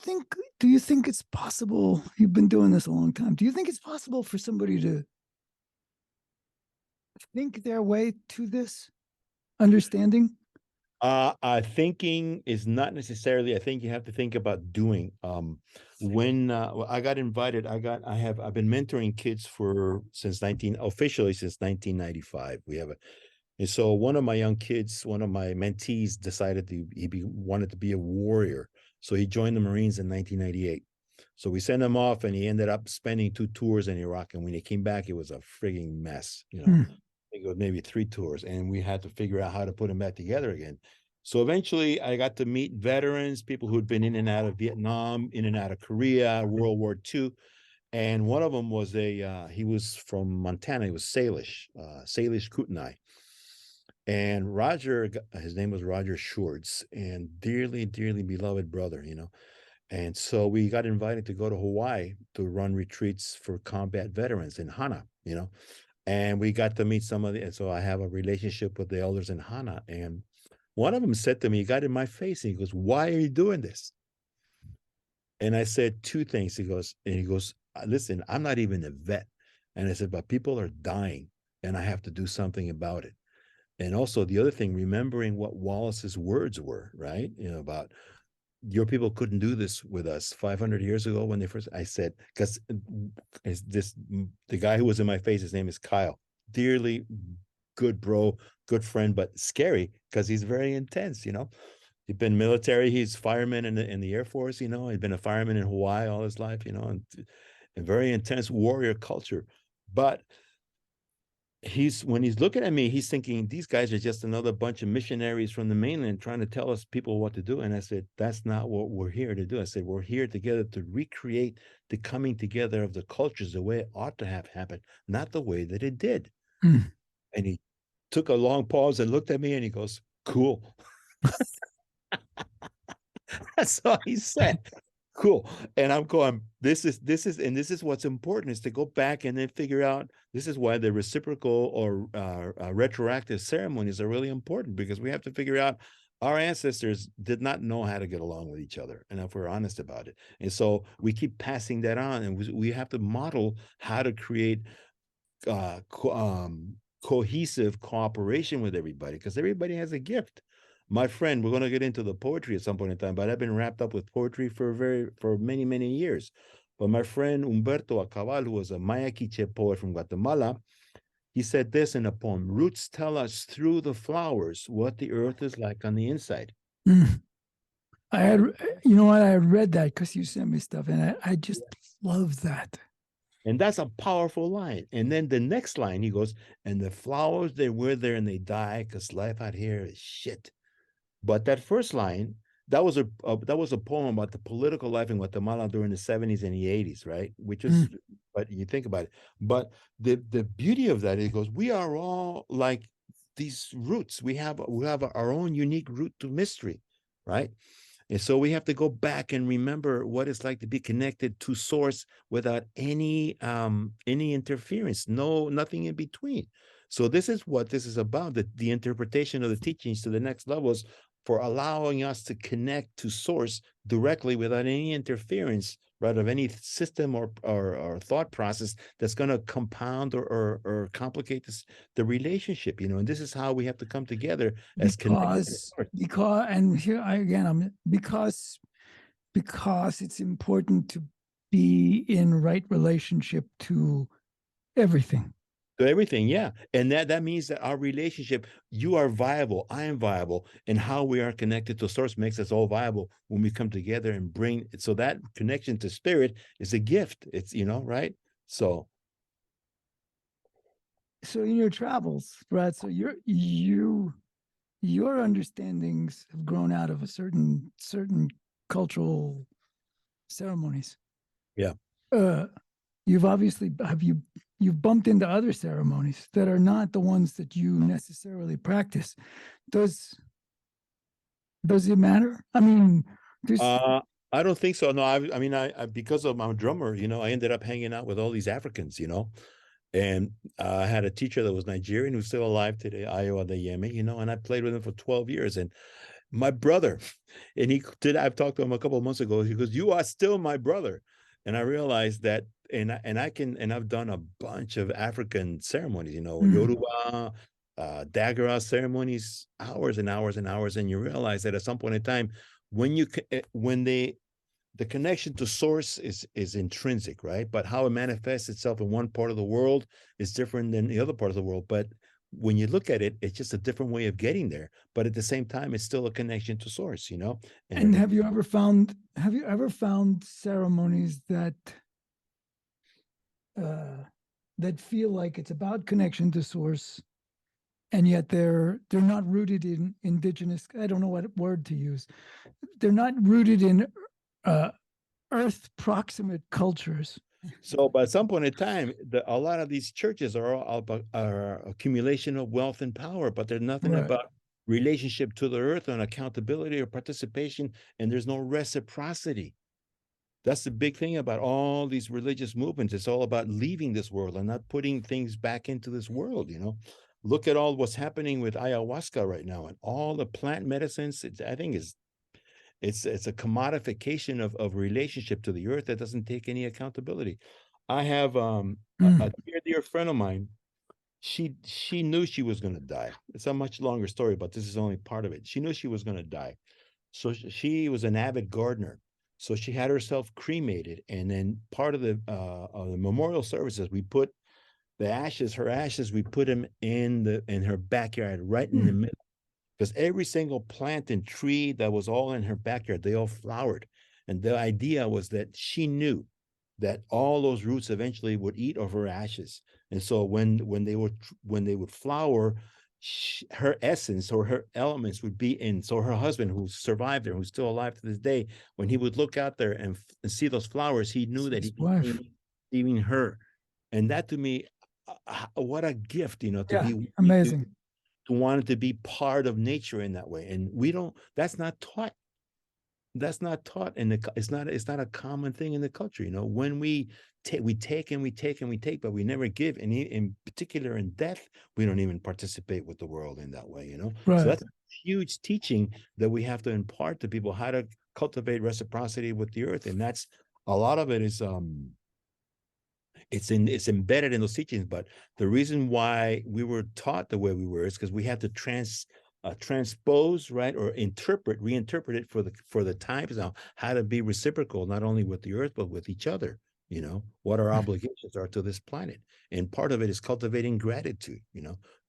think it's possible? You've been doing this a long time. Do you think it's possible for somebody to think their way to this understanding? Thinking is not necessarily. I think you have to think about doing. When I got invited, I've been mentoring kids officially since 1995. And so one of my young kids, one of my mentees, decided wanted to be a warrior, so he joined the Marines in 1998. So we sent him off, and he ended up spending 2 tours in Iraq. And when he came back, it was a frigging mess. I think it was maybe 3 tours, and we had to figure out how to put them back together again. So eventually I got to meet veterans, people who'd been in and out of Vietnam, in and out of Korea, World War II. And one of them was he was from Montana. He was Salish Kootenai. And Roger, his name was Roger Schwartz, and dearly, dearly beloved brother, And so we got invited to go to Hawaii to run retreats for combat veterans in Hana, And we got to meet and so I have a relationship with the elders in Hana. And one of them said to me, he got in my face, and he goes, "Why are you doing this?" And I said 2 things. He goes, "Listen, I'm not even a vet." And I said, "But people are dying, and I have to do something about it." And also the other thing, remembering what Wallace's words were, right? About your people couldn't do this with us 500 years ago when they first, I said, because the guy who was in my face, his name is Kyle, dearly good bro, good friend, but scary because he's very intense, He's been military, he's fireman in the Air Force, he'd been a fireman in Hawaii all his life, and very intense warrior culture. But when he's looking at me, he's thinking these guys are just another bunch of missionaries from the mainland trying to tell us people what to do. And I said, that's not what we're here to do. I said, we're here together to recreate the coming together of the cultures the way it ought to have happened, not the way that it did. And he took a long pause and looked at me, and he goes, "Cool." That's all he said. Cool. And I'm going, this is what's important, is to go back and then figure out, this is why the reciprocal or retroactive ceremonies are really important, because we have to figure out our ancestors did not know how to get along with each other, and if we're honest about it. And so we keep passing that on, and we have to model how to create cohesive cooperation with everybody, because everybody has a gift. My friend, we're going to get into the poetry at some point in time, but I've been wrapped up with poetry for many, many years. But my friend Humberto Acabal, who was a Maya Quiche poet from Guatemala, he said this in a poem: "Roots tell us through the flowers what the earth is like on the inside." I had read that because you sent me stuff, and I just love that. And that's a powerful line. And then the next line, he goes, "And the flowers, they wither and they die because life out here is shit." But that first line, that was a poem about the political life in Guatemala during the 70s and the 80s, right? Which is, but you think about it. But the beauty of that, it goes, we are all like these roots. We have our own unique root to mystery, right? And so we have to go back and remember what it's like to be connected to source without any interference, nothing in between. So this is what this is about, the interpretation of the teachings to the next levels, for allowing us to connect to source directly without any interference, right, of any system or thought process that's going to compound or complicate the relationship, and this is how we have to come together as because it's important to be in right relationship to everything. To everything, yeah. And that means that our relationship, you are viable, I am viable, and how we are connected to source makes us all viable when we come together and bring it. So that connection to spirit is a gift. It's, right? So in your travels, Brad, so your understandings have grown out of a certain cultural ceremonies. Yeah. You've obviously you've bumped into other ceremonies that are not the ones that you necessarily practice. Does Does it matter? I mean, there's I don't think so. No, I mean, I because of my drummer, I ended up hanging out with all these Africans, and I had a teacher that was Nigerian who's still alive today, Ayo Adeyemi, and I played with him for 12 years. And my brother, and I've talked to him a couple of months ago. He goes, "You are still my brother." And I realized that, and I've done a bunch of African ceremonies, mm, Yoruba, Dagara ceremonies, hours and hours and hours. And you realize that at some point in time, when the connection to source is intrinsic, right? But how it manifests itself in one part of the world is different than the other part of the world. But when you look at it, it's just a different way of getting there. But at the same time, it's still a connection to source, and And have you ever found ceremonies uh that feel like it's about connection to source, and yet they're not rooted in indigenous, I don't know what word to use. They're not rooted in uh earth proximate cultures. so, but at some point in time, a lot of these churches are all about accumulation of wealth and power, but there's nothing Right. about relationship to the earth and accountability or participation, and there's no reciprocity. That's the big thing about all these religious movements. It's all about leaving this world and not putting things back into this world. Look at all what's happening with ayahuasca right now and all the plant medicines. I think it's a commodification of relationship to the earth that doesn't take any accountability. I have a Mm. dear friend of mine. She knew she was going to die. It's a much longer story, but this is only part of it. She knew she was going to die. So she was an avid gardener. So she had herself cremated, and then part of the memorial services, we put her ashes, we put them in her backyard, right in the Mm. middle, because every single plant and tree that was all in her backyard, they all flowered. And the idea was that she knew that all those roots eventually would eat of her ashes. And so when they would flower, her essence or her elements would be in. So her husband, who survived her, who's still alive to this day, when he would look out there and see those flowers, he knew that he His could wife. even her. And that to me, what a gift, to Yeah, be amazing. to want to be part of nature in that way. And we don't, that's not taught in it's not a common thing in the culture. When we take and we take and we take, but we never give. And in particular in death, we don't even participate with the world in that way. So Right. that's a huge teaching that we have to impart to people, how to cultivate reciprocity with the earth. And that's a lot of it is it's embedded in those teachings. But the reason why we were taught the way we were is because we had to transpose, right, or reinterpret it for the times now, how to be reciprocal, not only with the earth but with each other. What our obligations are to this planet, and part of it is cultivating gratitude.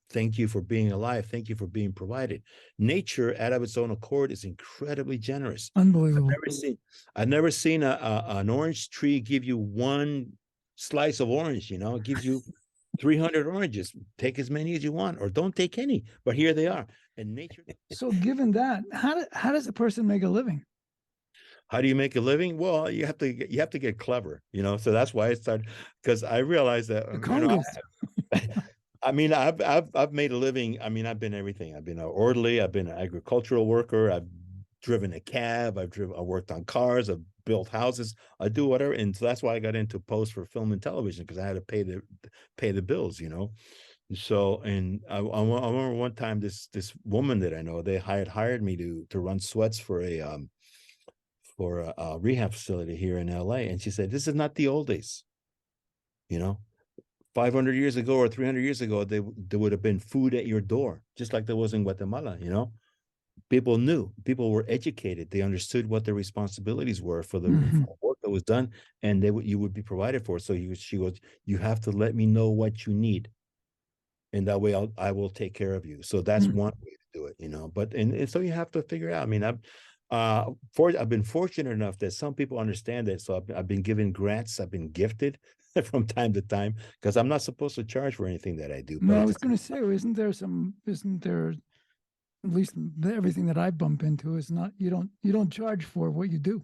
Thank you for being alive. Thank you for being provided. Nature, out of its own accord, is incredibly generous. I've Unbelievable. never seen, I've never seen an orange tree give you one slice of orange. It gives you 300 oranges. Take as many as you want, or don't take any. But here they are. And nature. So given that, how does a person make a living? How do you make a living? Well, you have to get clever. So that's why I started, because I realized that The Congress. I mean, I've made a living. I mean, I've been everything. I've been an orderly. I've been an agricultural worker. I've driven a cab. I worked on cars. I've built houses. I do whatever, and so that's why I got into post for film and television, because I had to pay the bills. So, and I remember one time this woman that I know, they hired me to run sweats for a rehab facility here in LA, and she said, "This is not the old days." You know, 500 years ago or 300 years ago, there would have been food at your door, just like there was in Guatemala. People knew, people were educated, they understood what their responsibilities were for the Mhm. work that was done, and you would be provided for. So she goes, "You have to let me know what you need, and that way I will take care of you." So that's Mm. one way to do it. But and so you have to figure it out. I mean, I've been fortunate enough that some people understand it. So I've been given grants, I've been gifted from time to time, because I'm not supposed to charge for anything that I do. No, But I at the was same going to say, isn't there, at least everything that I bump into is not, you don't charge for what you do.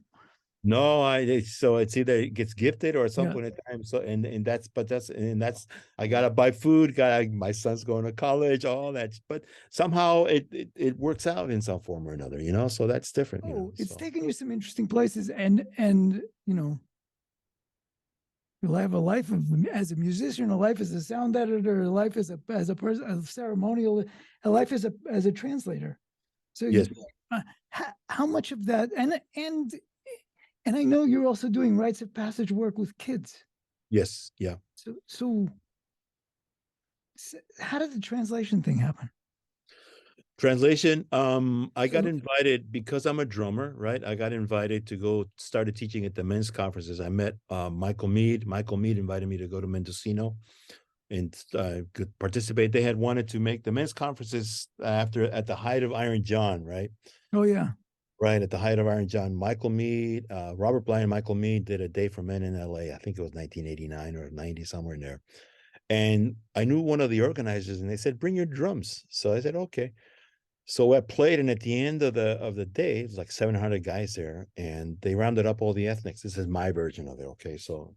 No, so it's either it gets gifted or at some Yeah. point in time. So and that's I gotta buy food, my son's going to college, all that. But somehow it works out in some form or another, So that's different, Oh, it's So taken you some interesting places, and you'll have a life as a musician, a life as a sound editor, a life as a person, a ceremonial, a life as a translator. So yes, how much of that, and I know you're also doing rites of passage work with kids. yes, yeah. So how did the translation thing happen? Translation. I got So, invited because I'm a drummer, right? I got invited to go started teaching at the men's conferences. I met Michael Mead. Michael Mead invited me to go to Mendocino and could participate. They had wanted to make the men's conferences at the height of Iron John, right? oh yeah, Right at the height of Iron John. Michael Mead, Robert Bly, and Michael Mead did a day for men in LA. I think it was 1989 or 90, somewhere in there. And I knew one of the organizers, and they said, "Bring your drums." So I said, "Okay." So I played, and at the end of the day, it was like 700 guys there, and they rounded up all the ethnics. This is my version of it. Okay, so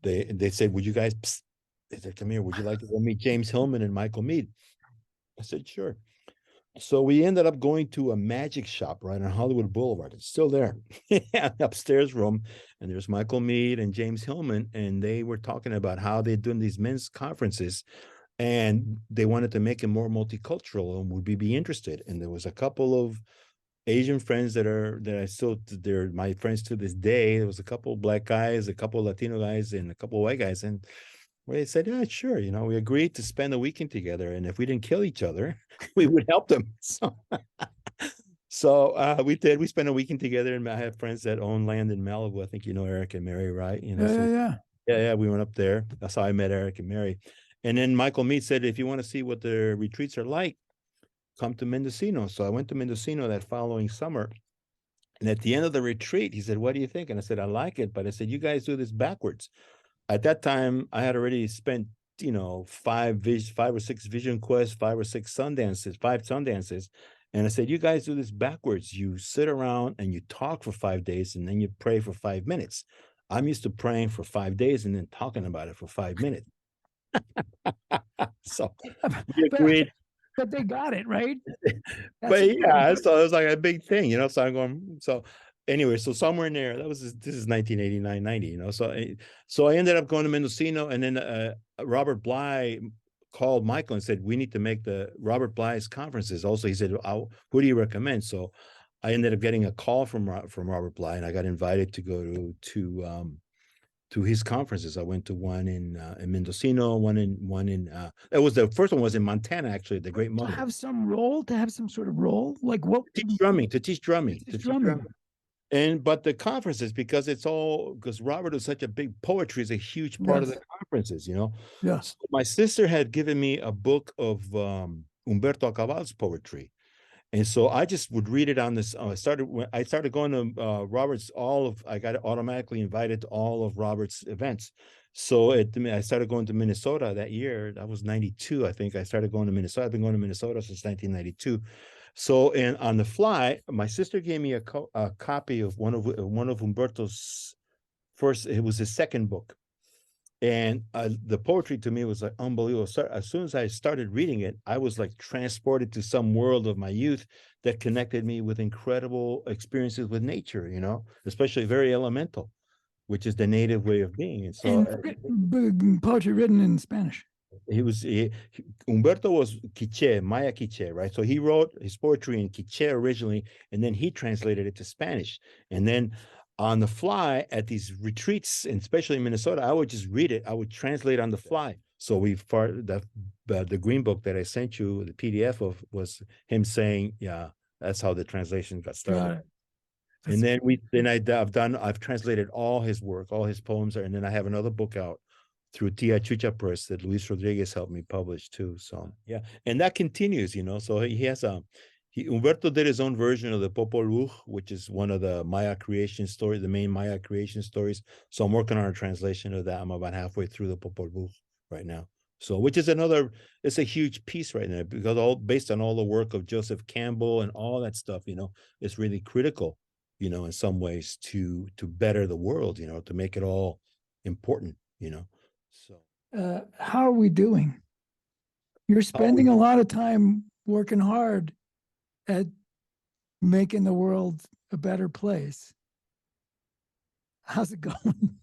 they said, "Would you guys?" Psst, they said, "Come here. Would you like to go meet James Hillman and Michael Mead?" I said, "Sure." So we ended up going to a magic shop right on Hollywood Boulevard. It's still there, upstairs room, and there's Michael Mead and James Hillman, and they were talking about how they're doing these men's conferences and they wanted to make it more multicultural and would we be interested. And there was a couple of Asian friends they're my friends to this day. There was a couple of black guys, a couple of Latino guys, and a couple of white guys. And they said, "Yeah, sure." We agreed to spend a weekend together. And if we didn't kill each other, we would help them. So we did. We spent a weekend together, and I have friends that own land in Malibu. I think Eric and Mary, right? yeah, So yeah. yeah, we went up there. That's how I met Eric and Mary. And then Michael Mead said, "If you want to see what the retreats are like, come to Mendocino." So I went to Mendocino that following summer. And at the end of the retreat, he said, "What do you think?" And I said, "I like it." But I said, "You guys do this backwards." At that time, I had already spent, five or six Vision Quests, five or six Sundances, five Sundances. And I said, "You guys do this backwards. You sit around and you talk for 5 days and then you pray for 5 minutes. I'm used to praying for 5 days and then talking about it for 5 minutes." So we but agreed. but they got it right. That's But important. yeah, so it was like a big thing, So I'm going, so anyway, so somewhere in there, this is 1989, 90, So I ended up going to Mendocino, and then Robert Bly called Michael and said, "We need to make the Robert Bly's conferences." Also, he said, "Who do you recommend?" So I ended up getting a call from Robert Bly, and I got invited to go to his conferences. I went to one in Mendocino, one in it was the first one was in Montana, actually, the Great To Mother. have some role, to have some sort of role, like what? To It's teach drumming. drumming. And but the conferences, because Robert is such a big poetry is a huge part of Yes. the conferences. Yeah. So my sister had given me a book of Humberto Acabal's poetry. And so I just would read it on this. I started going to Robert's. I got automatically invited to all of Robert's events. So I started going to Minnesota that year. That was 92, I think. I started going to Minnesota. I've been going to Minnesota since 1992. So, and on the fly, my sister gave me a copy of one of Humberto's first. It was his second book, and the poetry to me was like unbelievable. So as soon as I started reading it, I was like transported to some world of my youth that connected me with incredible experiences with nature, especially very elemental, which is the native way of being. And so And poetry written in Spanish. Humberto was Quiche, Maya Quiche, right? So he wrote his poetry in Quiche originally, and then he translated it to Spanish. And then on the fly at these retreats, and especially in Minnesota, I would just read it. I would translate on the fly. So the green book that I sent you, the PDF of, was him saying, "Yeah, that's how the translation got started." Got it. And That's I've translated all his work, all his poems, and then I have another book out through Tia Chucha Press that Luis Rodriguez helped me publish too. So yeah, and that continues, So he has Humberto did his own version of the Popol Vuh, which is one of the Maya creation stories, the main Maya creation stories. So I'm working on a translation of that. I'm about halfway through the Popol Vuh right now. So, which is it's a huge piece right now because based on all the work of Joseph Campbell and all that stuff, it's really critical in some ways to better the world, to make it all important, So How are we doing? You're how we spending a lot of time working hard at making the world a better place. How's it going?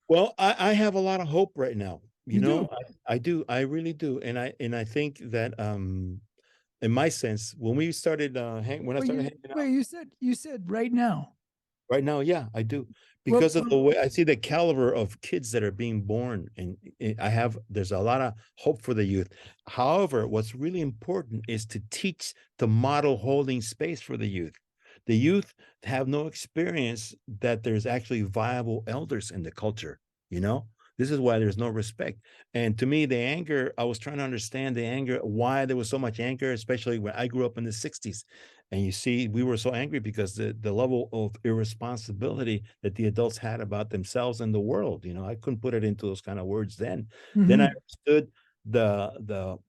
Well, I have a lot of hope right now. You do. I do. I really do. And I think that in my sense, when we started when I Wait, started you hanging out wait, you said right now. right now, yeah, I do. Well, Because of the way I see the caliber of kids that are being born, and there's a lot of hope for the youth. However, what's really important is to teach the model holding space for the youth. The youth have no experience that there's actually viable elders in the culture, you know? This is why there's no respect. And to me, the anger, I was trying to understand the anger, why there was so much anger, especially when I grew up in the 60s. And you see, we were so angry because the level of irresponsibility that the adults had about themselves and the world, I couldn't put it into those kind of words then. Then I mhm. understood the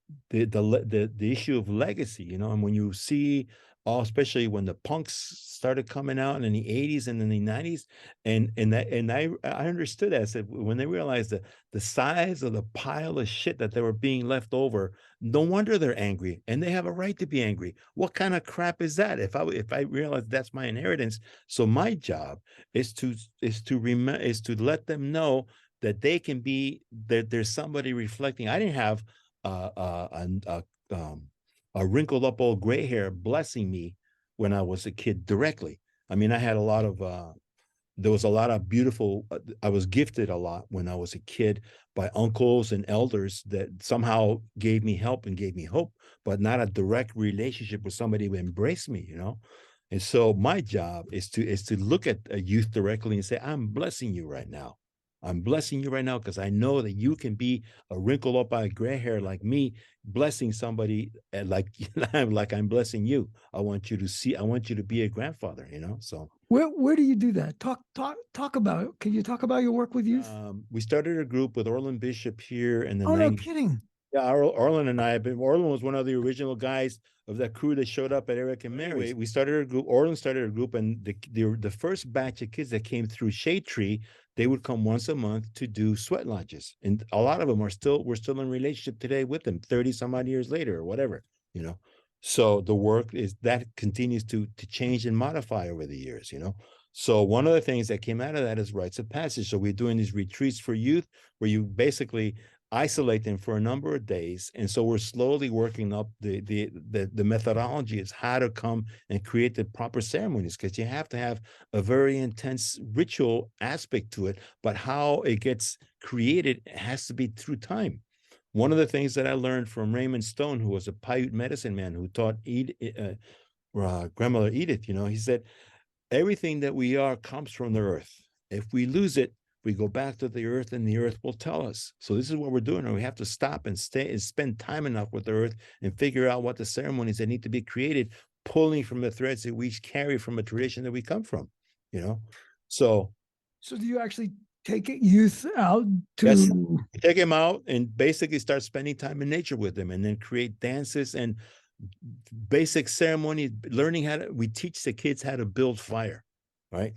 issue of legacy, and when you see, especially when the punks started coming out in the 80s and in the 90s, and I understood that. I said, when they realized the size of the pile of shit that they were being left over, no wonder they're angry, and they have a right to be angry. What kind of crap is that? If I realize that's my inheritance, so my job is to let them know that they can be that there's somebody reflecting. I didn't have a wrinkled up old gray hair blessing me when I was a kid directly. I mean, I had a lot of there was a lot of beautiful I was gifted a lot when I was a kid by uncles and elders that somehow gave me help and gave me hope, but not a direct relationship with somebody who embraced me. And so my job is to look at a youth directly and say, I'm blessing you right now. I'm blessing you right now because I know that you can be a wrinkle up by gray hair like me, blessing somebody like like I'm blessing you. I want you to be a grandfather. So Where do you do that? Talk about. Can you talk about your work with youth? we started a group with Orland Bishop here in the Oh, no 90s. kidding. Yeah, Orland and I have been. Orland was one of the original guys of that crew that showed up at Eric and Mary's. Anyway, we started a group. Orland started a group, and the first batch of kids that came through Shade Tree, they would come once a month to do sweat lodges, and a lot of them we're still in relationship today with them, 30 some odd years later or whatever. You know, so the work is that continues to change and modify over the years. So one of the things that came out of that is rites of passage. So we're doing these retreats for youth where you basically isolate them for a number of days. And so we're slowly working up the methodology is how to come and create the proper ceremonies, because you have to have a very intense ritual aspect to it, but how it gets created has to be through time. One of the things that I learned from Raymond Stone, who was a Paiute medicine man who taught grandmother Edith, he said, everything that we are comes from the earth. If we lose it, we go back to the earth and the earth will tell us. So this is what we're doing. And we have to stop and stay and spend time enough with the earth and figure out what the ceremonies that need to be created, pulling from the threads that we carry from a tradition that we come from. So So do you actually take youth out yes, to? take them out and basically start spending time in nature with them, and then create dances and basic ceremony, learning we teach the kids how to build fire, right?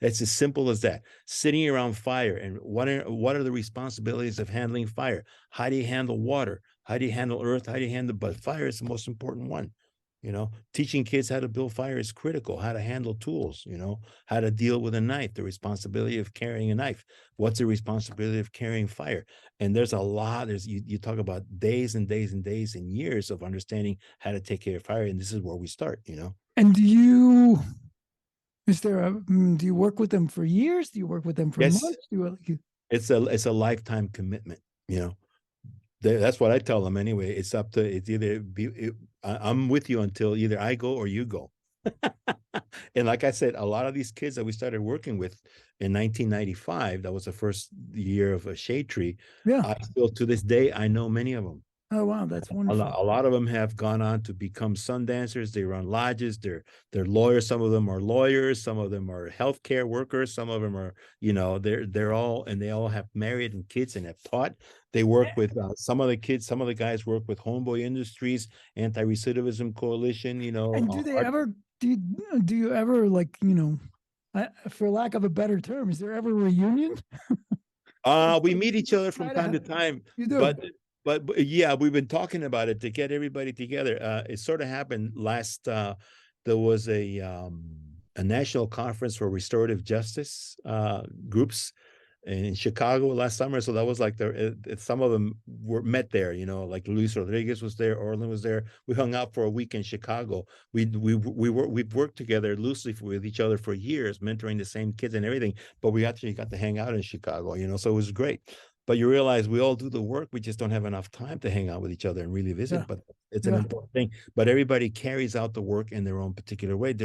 It's as simple as that. Sitting around fire, and what are the responsibilities of handling fire? How do you handle water? How do you handle earth? How do you handle, but fire is the most important one. Teaching kids how to build fire is critical. How to handle tools, how to deal with a knife, the responsibility of carrying a knife. What's the responsibility of carrying fire? And there's a lot. You talk about days and days and days and years of understanding how to take care of fire, and this is where we start. And do you work with them for years? Do you work with them for Yes, months? it's a lifetime commitment. That's what I tell them anyway. It's either I'm with you until either I go or you go. And like I said, a lot of these kids that we started working with in 1995, that was the first year of a Shade Tree. Yeah. I still, to this day, I know many of them. Oh, wow. That's A wonderful. lot of them have gone on to become Sundancers. They run lodges. They're lawyers. Some of them are lawyers. Some of them are healthcare workers. Some of them are, they're all, and they all have married and kids and have taught. They work with some of the kids. Some of the guys work with Homeboy Industries, Anti-Recidivism Coalition. And do they Art. ever do you ever, like, for lack of a better term, is there ever a reunion? We meet each other from Try to time to have, time, you do. but yeah, we've been talking about it to get everybody together. It sort of happened last. There was a national conference for restorative justice groups in Chicago last summer. So that was like some of them were met there, like Luis Rodriguez was there, Orlin was there. We hung out for a week in Chicago. We've worked together loosely with each other for years, mentoring the same kids and everything. But we actually got to hang out in Chicago, so it was great. But you realize we all do the work. We just don't have enough time to hang out with each other and really Yeah. visit. But it's an Yeah. important thing. But everybody carries out the work in their own particular way.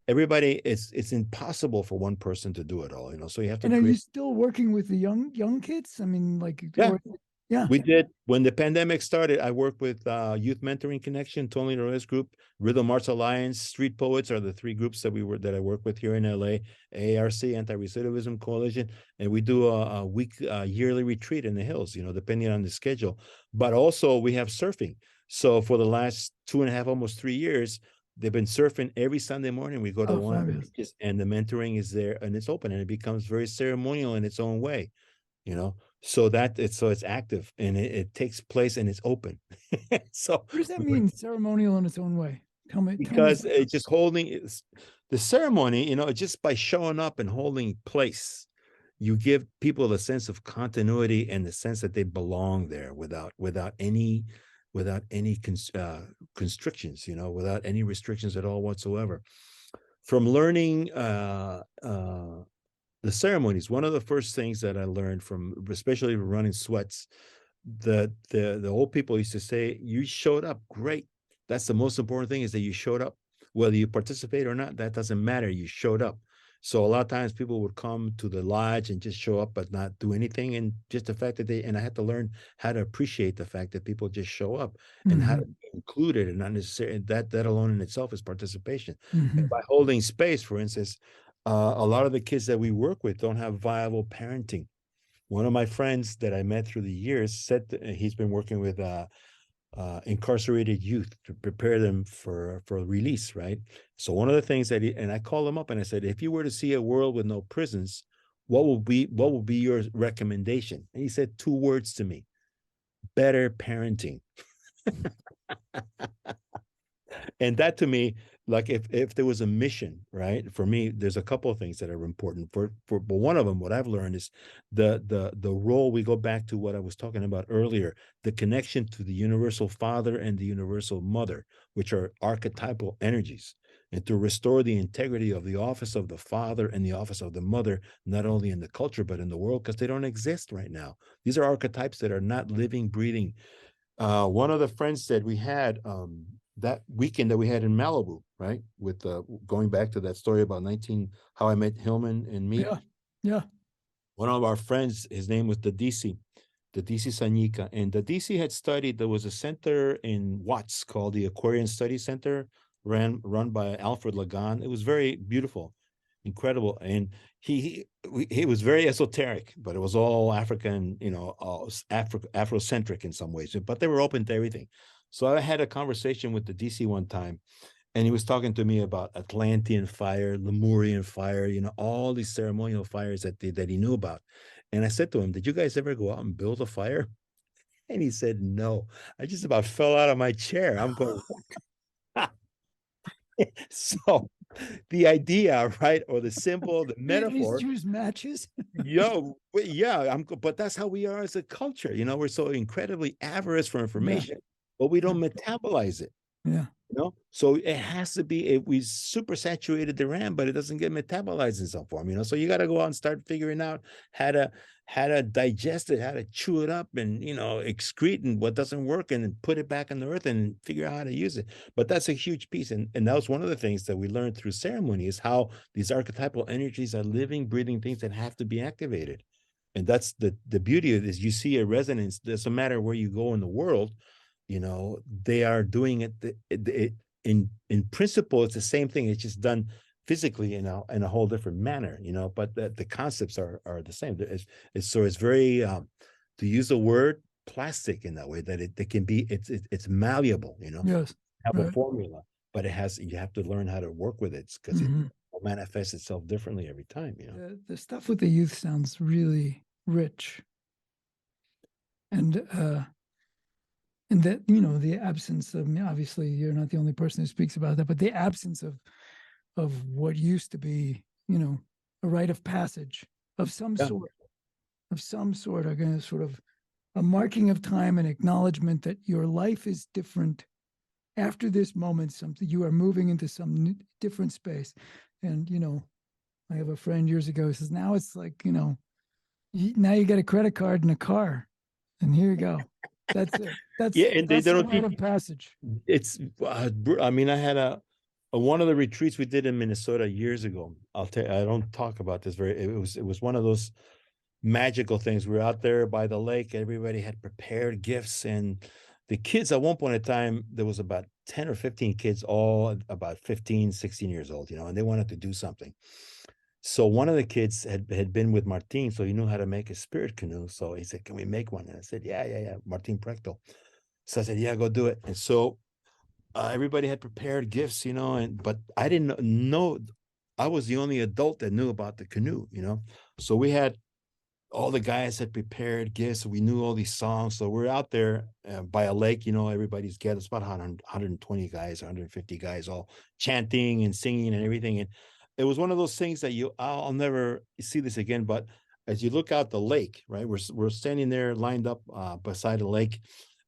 Everybody, it's impossible for one person to do it all, so you have to And are you create. still working with the young kids? I mean, like, Yeah, yeah. we did. When the pandemic started, I worked with Youth Mentoring Connection, Tony Lorenz Group, Rhythm Arts Alliance, Street Poets are the three groups that I work with here in LA, AARC, Anti-Recidivism Coalition, and we do a yearly retreat in the hills, depending on the schedule. But also we have surfing. So for the last 2.5, almost 3 years, they've been surfing every Sunday morning. We go to Oh, one of the fabulous. beaches, and the mentoring is there, and it's open, and it becomes very ceremonial in its own way. So it's active, and it takes place, and it's open. So What does that mean, ceremonial in its own way? Tell me. because it's just the ceremony, just by showing up and holding place, you give people a sense of continuity and the sense that they belong there without any constrictions, without any restrictions at all whatsoever. From learning the ceremonies, one of the first things that I learned from, especially running sweats, the old people used to say, you showed up, great. That's the most important thing, is that you showed up. Whether you participate or not, that doesn't matter. You showed up. So a lot of times people would come to the lodge and just show up but not do anything. And just the fact that and I had to learn how to appreciate the fact that people just show up and how to be included, and not necessarily that alone in itself is participation. And by holding space, for instance, a lot of the kids that we work with don't have viable parenting. One of my friends that I met through the years said he's been working with incarcerated youth to prepare them for release, right? So one of the things and I called him up and I said, if you were to see a world with no prisons, what will be your recommendation? And he said 2 words to me: better parenting. And that, to me, like, if there was a mission, right, for me, there's a couple of things that are important but one of them, what I've learned, is the role. We go back to what I was talking about earlier, the connection to the universal father and the universal mother, which are archetypal energies, and to restore the integrity of the office of the father and the office of the mother, not only in the culture but in the world, because they don't exist right now. These are archetypes that are not living, breathing. One of the friends that we had that weekend that we had in Malibu, right? With going back to that story about how I met Hillman and me. Yeah. Yeah. One of our friends, his name was the DC Sanika. And the DC had studied, there was a center in Watts called the Aquarian Study Center, run by Alfred Lagan. It was very beautiful, incredible. And he was very esoteric, but it was all African, Afrocentric in some ways, but they were open to everything. So I had a conversation with the DC one time, and he was talking to me about Atlantean fire, Lemurian fire, all these ceremonial fires that he knew about. And I said to him, did you guys ever go out and build a fire? And he said, no. I just about fell out of my chair. I'm going, so the idea, right, or the symbol, the At least metaphor, choose matches. yeah, but that's how we are as a culture. We're so incredibly avaricious for Yeah. information, but we don't metabolize it. Yeah. So it has to be, we super saturated the RAM, but it doesn't get metabolized in some form, so you got to go out and start figuring out how to digest it, how to chew it up, and excrete and what doesn't work, and put it back on the earth and figure out how to use it. But that's a huge piece, and that was one of the things that we learned through ceremony, is how these archetypal energies are living, breathing things that have to be activated. And that's the beauty of this. You see a resonance. It doesn't matter where you go in the world, they are doing it in principle. It's the same thing. It's just done physically in a whole different manner, but the concepts are the same. It's very to use the word plastic in that way, that it can be, it's malleable, Yes. have a Right. formula. but you have to learn how to work with it because it will manifest itself differently every time, you know. The stuff with the youth sounds really rich. And that, you know, the absence of, obviously you're not the only person who speaks about that, but the absence of what used to be, you know, a rite of passage of some Yeah. sort, are going to sort of a marking of time and acknowledgement that your life is different after this moment. Something, you are moving into some different space. And, you know, I have a friend years ago who says, now it's like, you know, now you get a credit card and a car, and here you go. That's it. Yeah, and they That's the don't rite teach. of passage. It's I mean, I had a one of the retreats we did in Minnesota years ago. I'll tell you, I don't talk about this very. It was one of those magical things. We were out there by the lake. Everybody had prepared gifts, and the kids at one point in time, there was about 10 or 15 kids, all about 15, 16 years old, you know, and they wanted to do something. So one of the kids had been with Martin, so he knew how to make a spirit canoe. So he said, "Can we make one?" And I said, "Yeah, Martin Precto." So I said, "Yeah, go do it." And so everybody had prepared gifts, you know, but I didn't know. I was the only adult that knew about the canoe, you know. So we had all the guys had prepared gifts. We knew all these songs. So we're out there by a lake, you know, everybody's gathered. It's about 120 guys, 150 guys, all chanting and singing and everything. And it was one of those things that I'll never see this again. But as you look out the lake, right, we're standing there lined up beside the lake.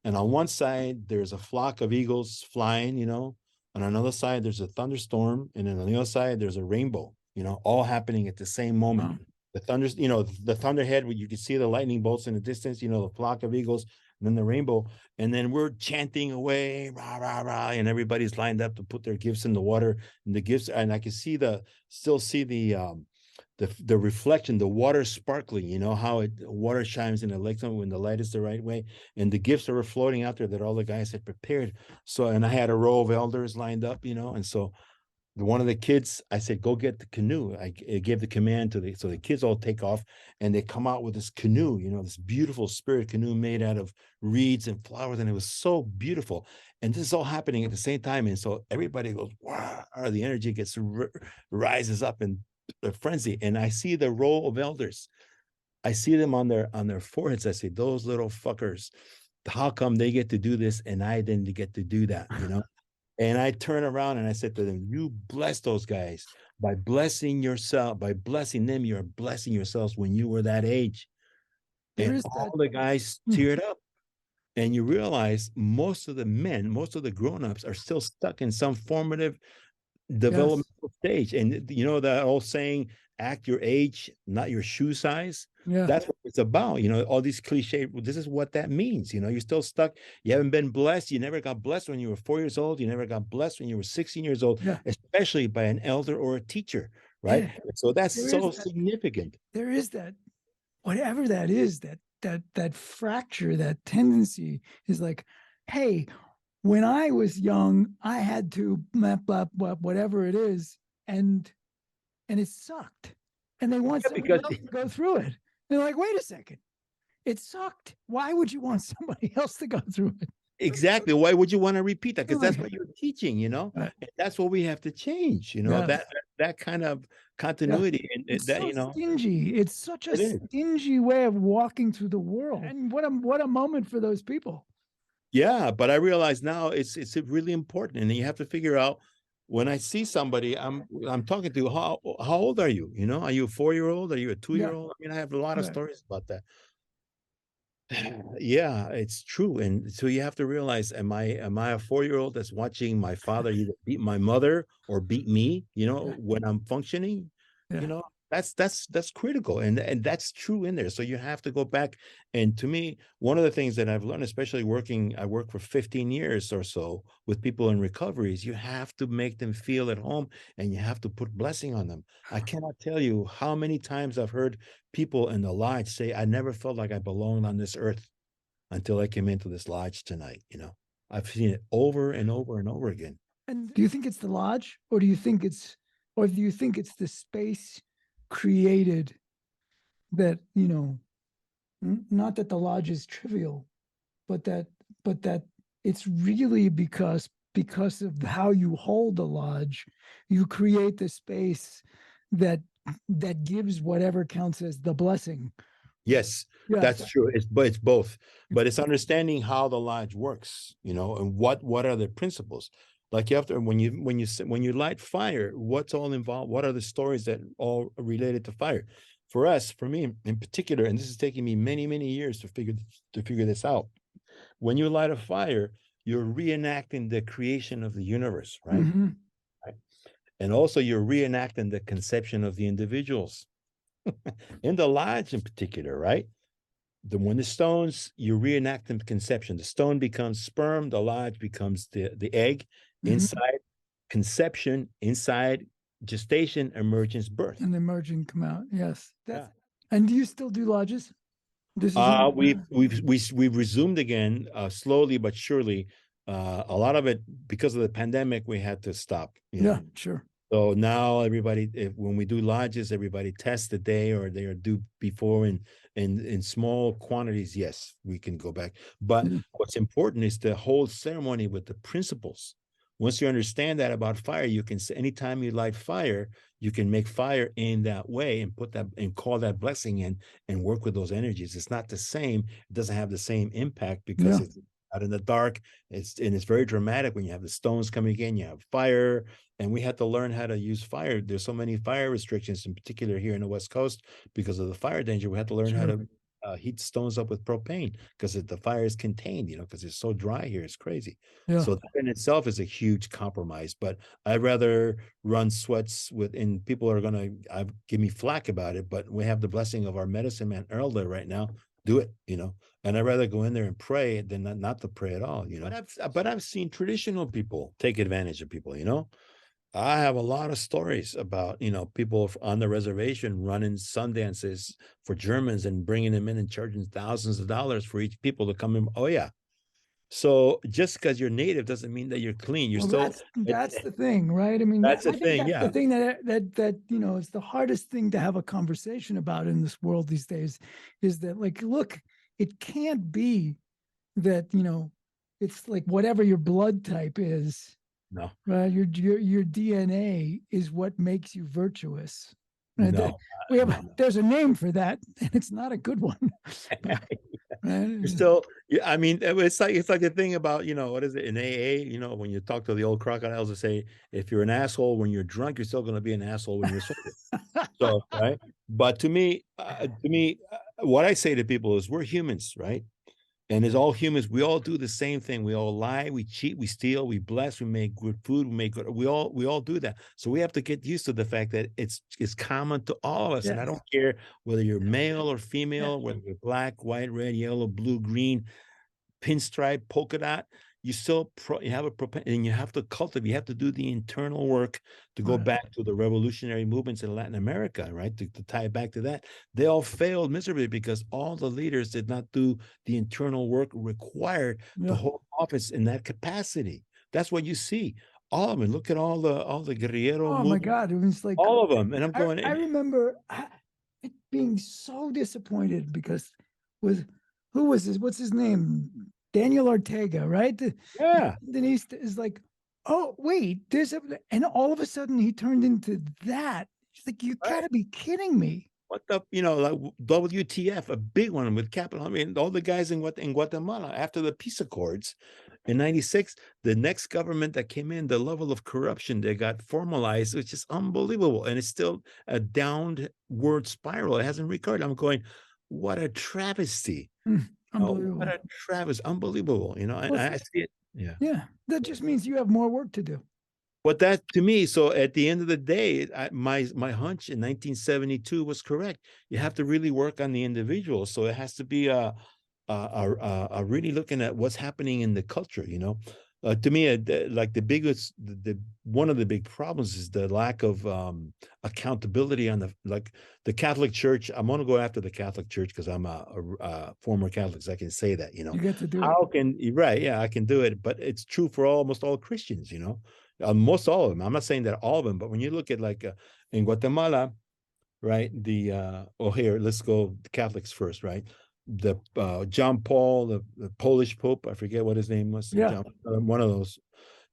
And on one side, there's a flock of eagles flying, you know. On another side, there's a thunderstorm. And then on the other side, there's a rainbow, you know, all happening at the same moment. Wow. The thunder, you know, the thunderhead where you can see the lightning bolts in the distance, you know, the flock of eagles, and then the rainbow. And then we're chanting away, rah, rah, rah, and everybody's lined up to put their gifts in the water. And the gifts, and I can still see the reflection, the water sparkling, you know, how water shines in the lake when the light is the right way. And the gifts that were floating out there that all the guys had prepared. So, and I had a row of elders lined up, you know, and so one of the kids, I said, "Go get the canoe." I gave the command so the kids all take off and they come out with this canoe, you know, this beautiful spirit canoe made out of reeds and flowers. And it was so beautiful. And this is all happening at the same time. And so everybody goes, wow, the energy rises up in a frenzy. And I see the row of elders. I see them on their foreheads. I say, "Those little fuckers, how come they get to do this and I didn't get to do that?" You know? And I turn around and I said to them, "You bless those guys by blessing yourself, by blessing them. You're blessing yourselves when you were that age." There And is all that. the guys teared up. And you realize most of the men, most of the grown-ups are still stuck in some formative Yes. developmental stage. And you know that old saying, "Act your age, not your shoe size." Yeah. That's what it's about. You know, all these cliche, this is what that means. You know, you're still stuck. You haven't been blessed. You never got blessed when you were 4 years old. You never got blessed when you were 16 years old, Yeah. especially by an elder or a teacher, right? Yeah. So that's There so is that. significant. There is that. Whatever that is, that fracture, that tendency is like, hey, when I was young, I had to blah, blah, blah, whatever it is, and it sucked. And they want Yeah, somebody because else to go through it. They're like, wait a second, it sucked. Why would you want somebody else to go through it? exactly. Why would you want to repeat that? Because that's Like, what you're teaching, you know, and that's what we have to change, you know, yes. that kind of Yeah. continuity and It's that, so you know, stingy. It's such a it is. stingy way of walking through the world. And what a moment for those people. Yeah, but I realize now it's really important, and you have to figure out when I see somebody I'm talking to, how old are you? You know, are you a 4-year-old? Are you a 2 year Yeah. old? I mean, I have a lot of Right. stories about that. Yeah, it's true. And so you have to realize, am I a 4-year-old that's watching my father either beat my mother or beat me, you know, Yeah. when I'm functioning? You Yeah. know, that's critical. And that's true in there. So you have to go back. And to me, one of the things that I've learned, especially I work for 15 years or so with people in recovery, is you have to make them feel at home and you have to put blessing on them. I cannot tell you how many times I've heard people in the lodge say, "I never felt like I belonged on this earth until I came into this lodge tonight." You know, I've seen it over and over and over again. And do you think it's the lodge, or do you think it's the space created that, you know, not that the lodge is trivial, but that it's really because because of how you hold a lodge, you create the space that gives whatever counts as the blessing. Yes, Yeah. that's true. It's both. But it's understanding how the lodge works, you know, and what are the principles. Like you have to when you light fire, what's all involved? What are the stories that all related to fire? For us, for me in particular, and this is taking me many years to figure this out. When you light a fire, you're reenacting the creation of the universe, right? Mm-hmm. Right. And also you're reenacting the conception of the individuals in the lodge in particular, right? When the stones, you reenact the conception. The stone becomes sperm, the lodge becomes the egg, Mm-hmm. inside conception, inside gestation, emergence, birth. And the emerging come out. Yes. Yeah. And do you still do lodges? This is We've resumed again, slowly but surely. A lot of it because of the pandemic, we had to stop. You know? Sure. So now everybody, when we do lodges, everybody tests the day or they are due before in small quantities. Yes, we can go back. But what's important is the whole ceremony with the principles. Once you understand that about fire, you can say anytime you light fire, you can make fire in that way and put that and call that blessing in and work with those energies. It's not the same. It doesn't have the same impact because it's out in the dark. It's very dramatic when you have the stones coming in, you have fire, and we had to learn how to use fire. There's so many fire restrictions, in particular here in the West Coast, because of the fire danger. We had to learn how to heat stones up with propane because the fire is contained, you know, because it's so dry here. It's crazy. So that in itself is a huge compromise. But I'd rather run sweats with, and people are going to give me flack about it, but we have the blessing of our medicine man, Earl, there right now. Do it, you know, and I'd rather go in there and pray than not to pray at all, you know. But I've seen traditional people take advantage of people, you know. I have a lot of stories about, you know, people on the reservation running Sundances for Germans and bringing them in and charging thousands of dollars for each people to come in. Oh yeah. So just because you're native doesn't mean that you're clean. You're still that's the thing, right? I mean, that's the thing. that's Yeah. the thing that you know is the hardest thing to have a conversation about in this world these days, is that like, look, it can't be that, you know, it's like whatever your blood type is. No. Right. Your DNA is what makes you virtuous. Right? No. There's a name for that, and it's not a good one. You're still, yeah, I mean, it's like the thing about, you know, what is it in AA, you know, when you talk to the old crocodiles, they say, if you're an asshole when you're drunk, you're still going to be an asshole when you're sober. So, right. But to me, what I say to people is we're humans, right? And as all humans, we all do the same thing. We all lie, we cheat, we steal, we bless, we make good food, we all do that. So we have to get used to the fact that it's common to all of us. And I don't care whether you're male or female, whether you're black, white, red, yellow, blue, green, pinstripe, polka dot. You still you have a and you have to cultivate. You have to do the internal work to go back to the revolutionary movements in Latin America, right? To tie it back to that, they all failed miserably because all the leaders did not do the internal work required to hold office in that capacity. That's what you see. All of them. Look at all the guerrero. Oh my God, it was like all of them. And I'm going. I remember being so disappointed because who was this? What's his name? Daniel Ortega, right? Denise is like, oh wait, and all of a sudden he turned into that. She's like, you gotta be kidding me. What the, you know, like WTF, a big one with capital. I mean, all the guys in Guatemala after the peace accords in '96, the next government that came in, the level of corruption that got formalized, which is unbelievable, and it's still a downward spiral. It hasn't recovered. I'm going, what a travesty. Unbelievable. What a travesty. Unbelievable. You know, and I see it. Yeah. Yeah. That just means you have more work to do. But that to me, so at the end of the day, my hunch in 1972 was correct. You have to really work on the individual. So it has to be a really looking at what's happening in the culture, you know. To me, like the biggest, one of the big problems is the lack of accountability on the Catholic Church. I'm going to go after the Catholic Church because I'm a former Catholic, so I can say that, you know. You get to do it. Right? Yeah, I can do it, but it's true for almost all Christians, you know. Most all of them. I'm not saying that all of them, but when you look at like in Guatemala, right? Here, let's go the Catholics first, right? The John Paul, the Polish Pope, I forget what his name was. Yeah. One of those.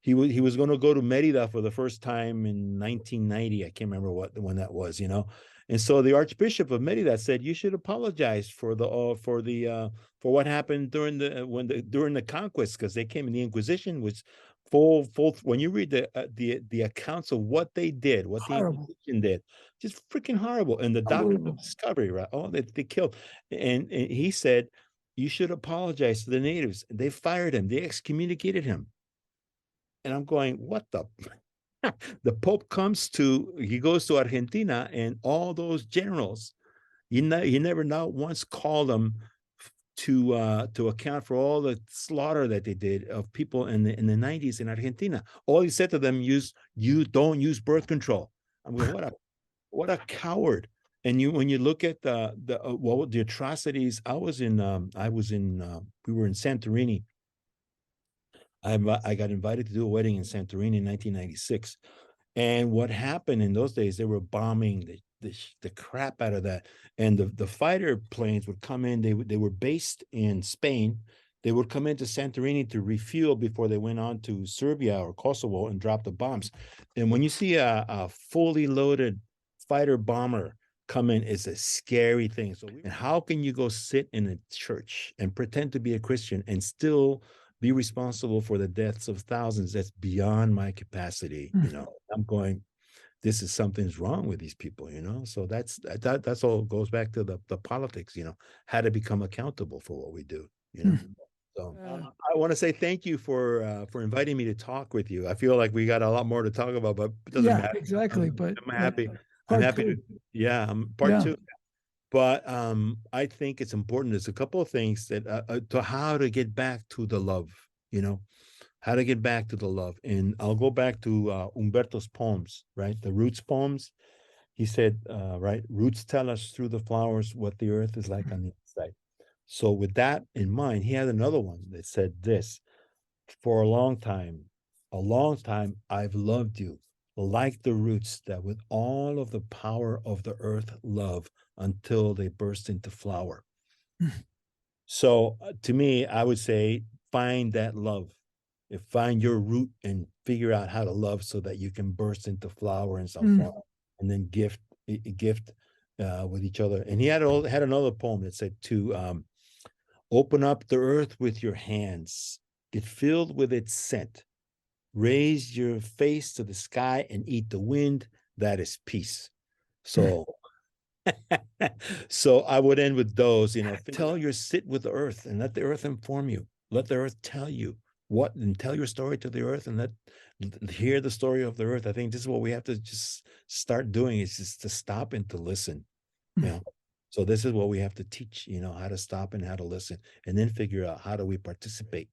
he was going to go to Merida for the first time in 1990. I can't remember when that was, you know. And so the Archbishop of Merida said, you should apologize for for what happened during the conquest, because they came in. The Inquisition was full. When you read the accounts of what they did, what the Horrible. Inquisition did, just freaking horrible. And the doctrine of Unbelievable. discovery, right? Oh, they killed. And he said, you should apologize to the natives. They fired him. They excommunicated him. And I'm going, what the? The Pope he goes to Argentina, and all those generals, he never not once called them to account for all the slaughter that they did of people in the 90s in Argentina. All he said to them, you don't use birth control. I'm going, what a coward. And when you look at the atrocities, we were in Santorini. I got invited to do a wedding in Santorini in 1996. And what happened in those days, they were bombing the crap out of that. And the fighter planes would come in. They were based in Spain. They would come into Santorini to refuel before they went on to Serbia or Kosovo and drop the bombs. And when you see a fully loaded fighter bomber come in, it's a scary thing. So, and how can you go sit in a church and pretend to be a Christian and still be responsible for the deaths of thousands? That's beyond my capacity. You know, I'm going, this is something's wrong with these people, you know? So that's all goes back to the politics, you know, how to become accountable for what we do, you know? So I want to say thank you for inviting me to talk with you. I feel like we got a lot more to talk about, but it doesn't matter. Exactly. I'm happy. I'm happy. I'm part two. But I think it's important. There's a couple of things that to how to get back to the love, you know, how to get back to the love. And I'll go back to Umberto's poems, right? The Roots poems. He said, right, roots tell us through the flowers what the earth is like on the inside. So with that in mind, he had another one that said this: for a long time, I've loved you like the roots that with all of the power of the earth love until they burst into flower. So to me, I would say find that love. Find your root and figure out how to love so that you can burst into flower and some flower, and then gift with each other. And he had another poem that said to open up the earth with your hands, get filled with its scent, raise your face to the sky and eat the wind. That is peace. So so I would end with those, you know, sit with the earth and let the earth inform you. Let the earth tell you and tell your story to the earth, and hear the story of the earth. I think this is what we have to just start doing, is just to stop and to listen. You know, so this is what we have to teach, you know, how to stop and how to listen, and then figure out how do we participate.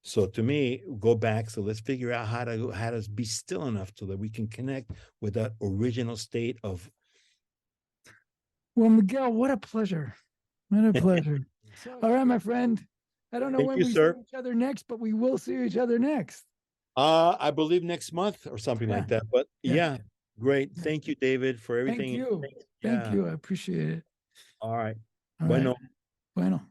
So to me, go back. So let's figure out how to be still enough so that we can connect with that original state of. Well, Miguel, what a pleasure. What a pleasure. All right, my friend. I don't know when we see each other next, but we will see each other next. I believe next month or something like that. But yeah, great. Thank you, David, for everything. Thank you. Thank you. I appreciate it. All right. All right. Bueno.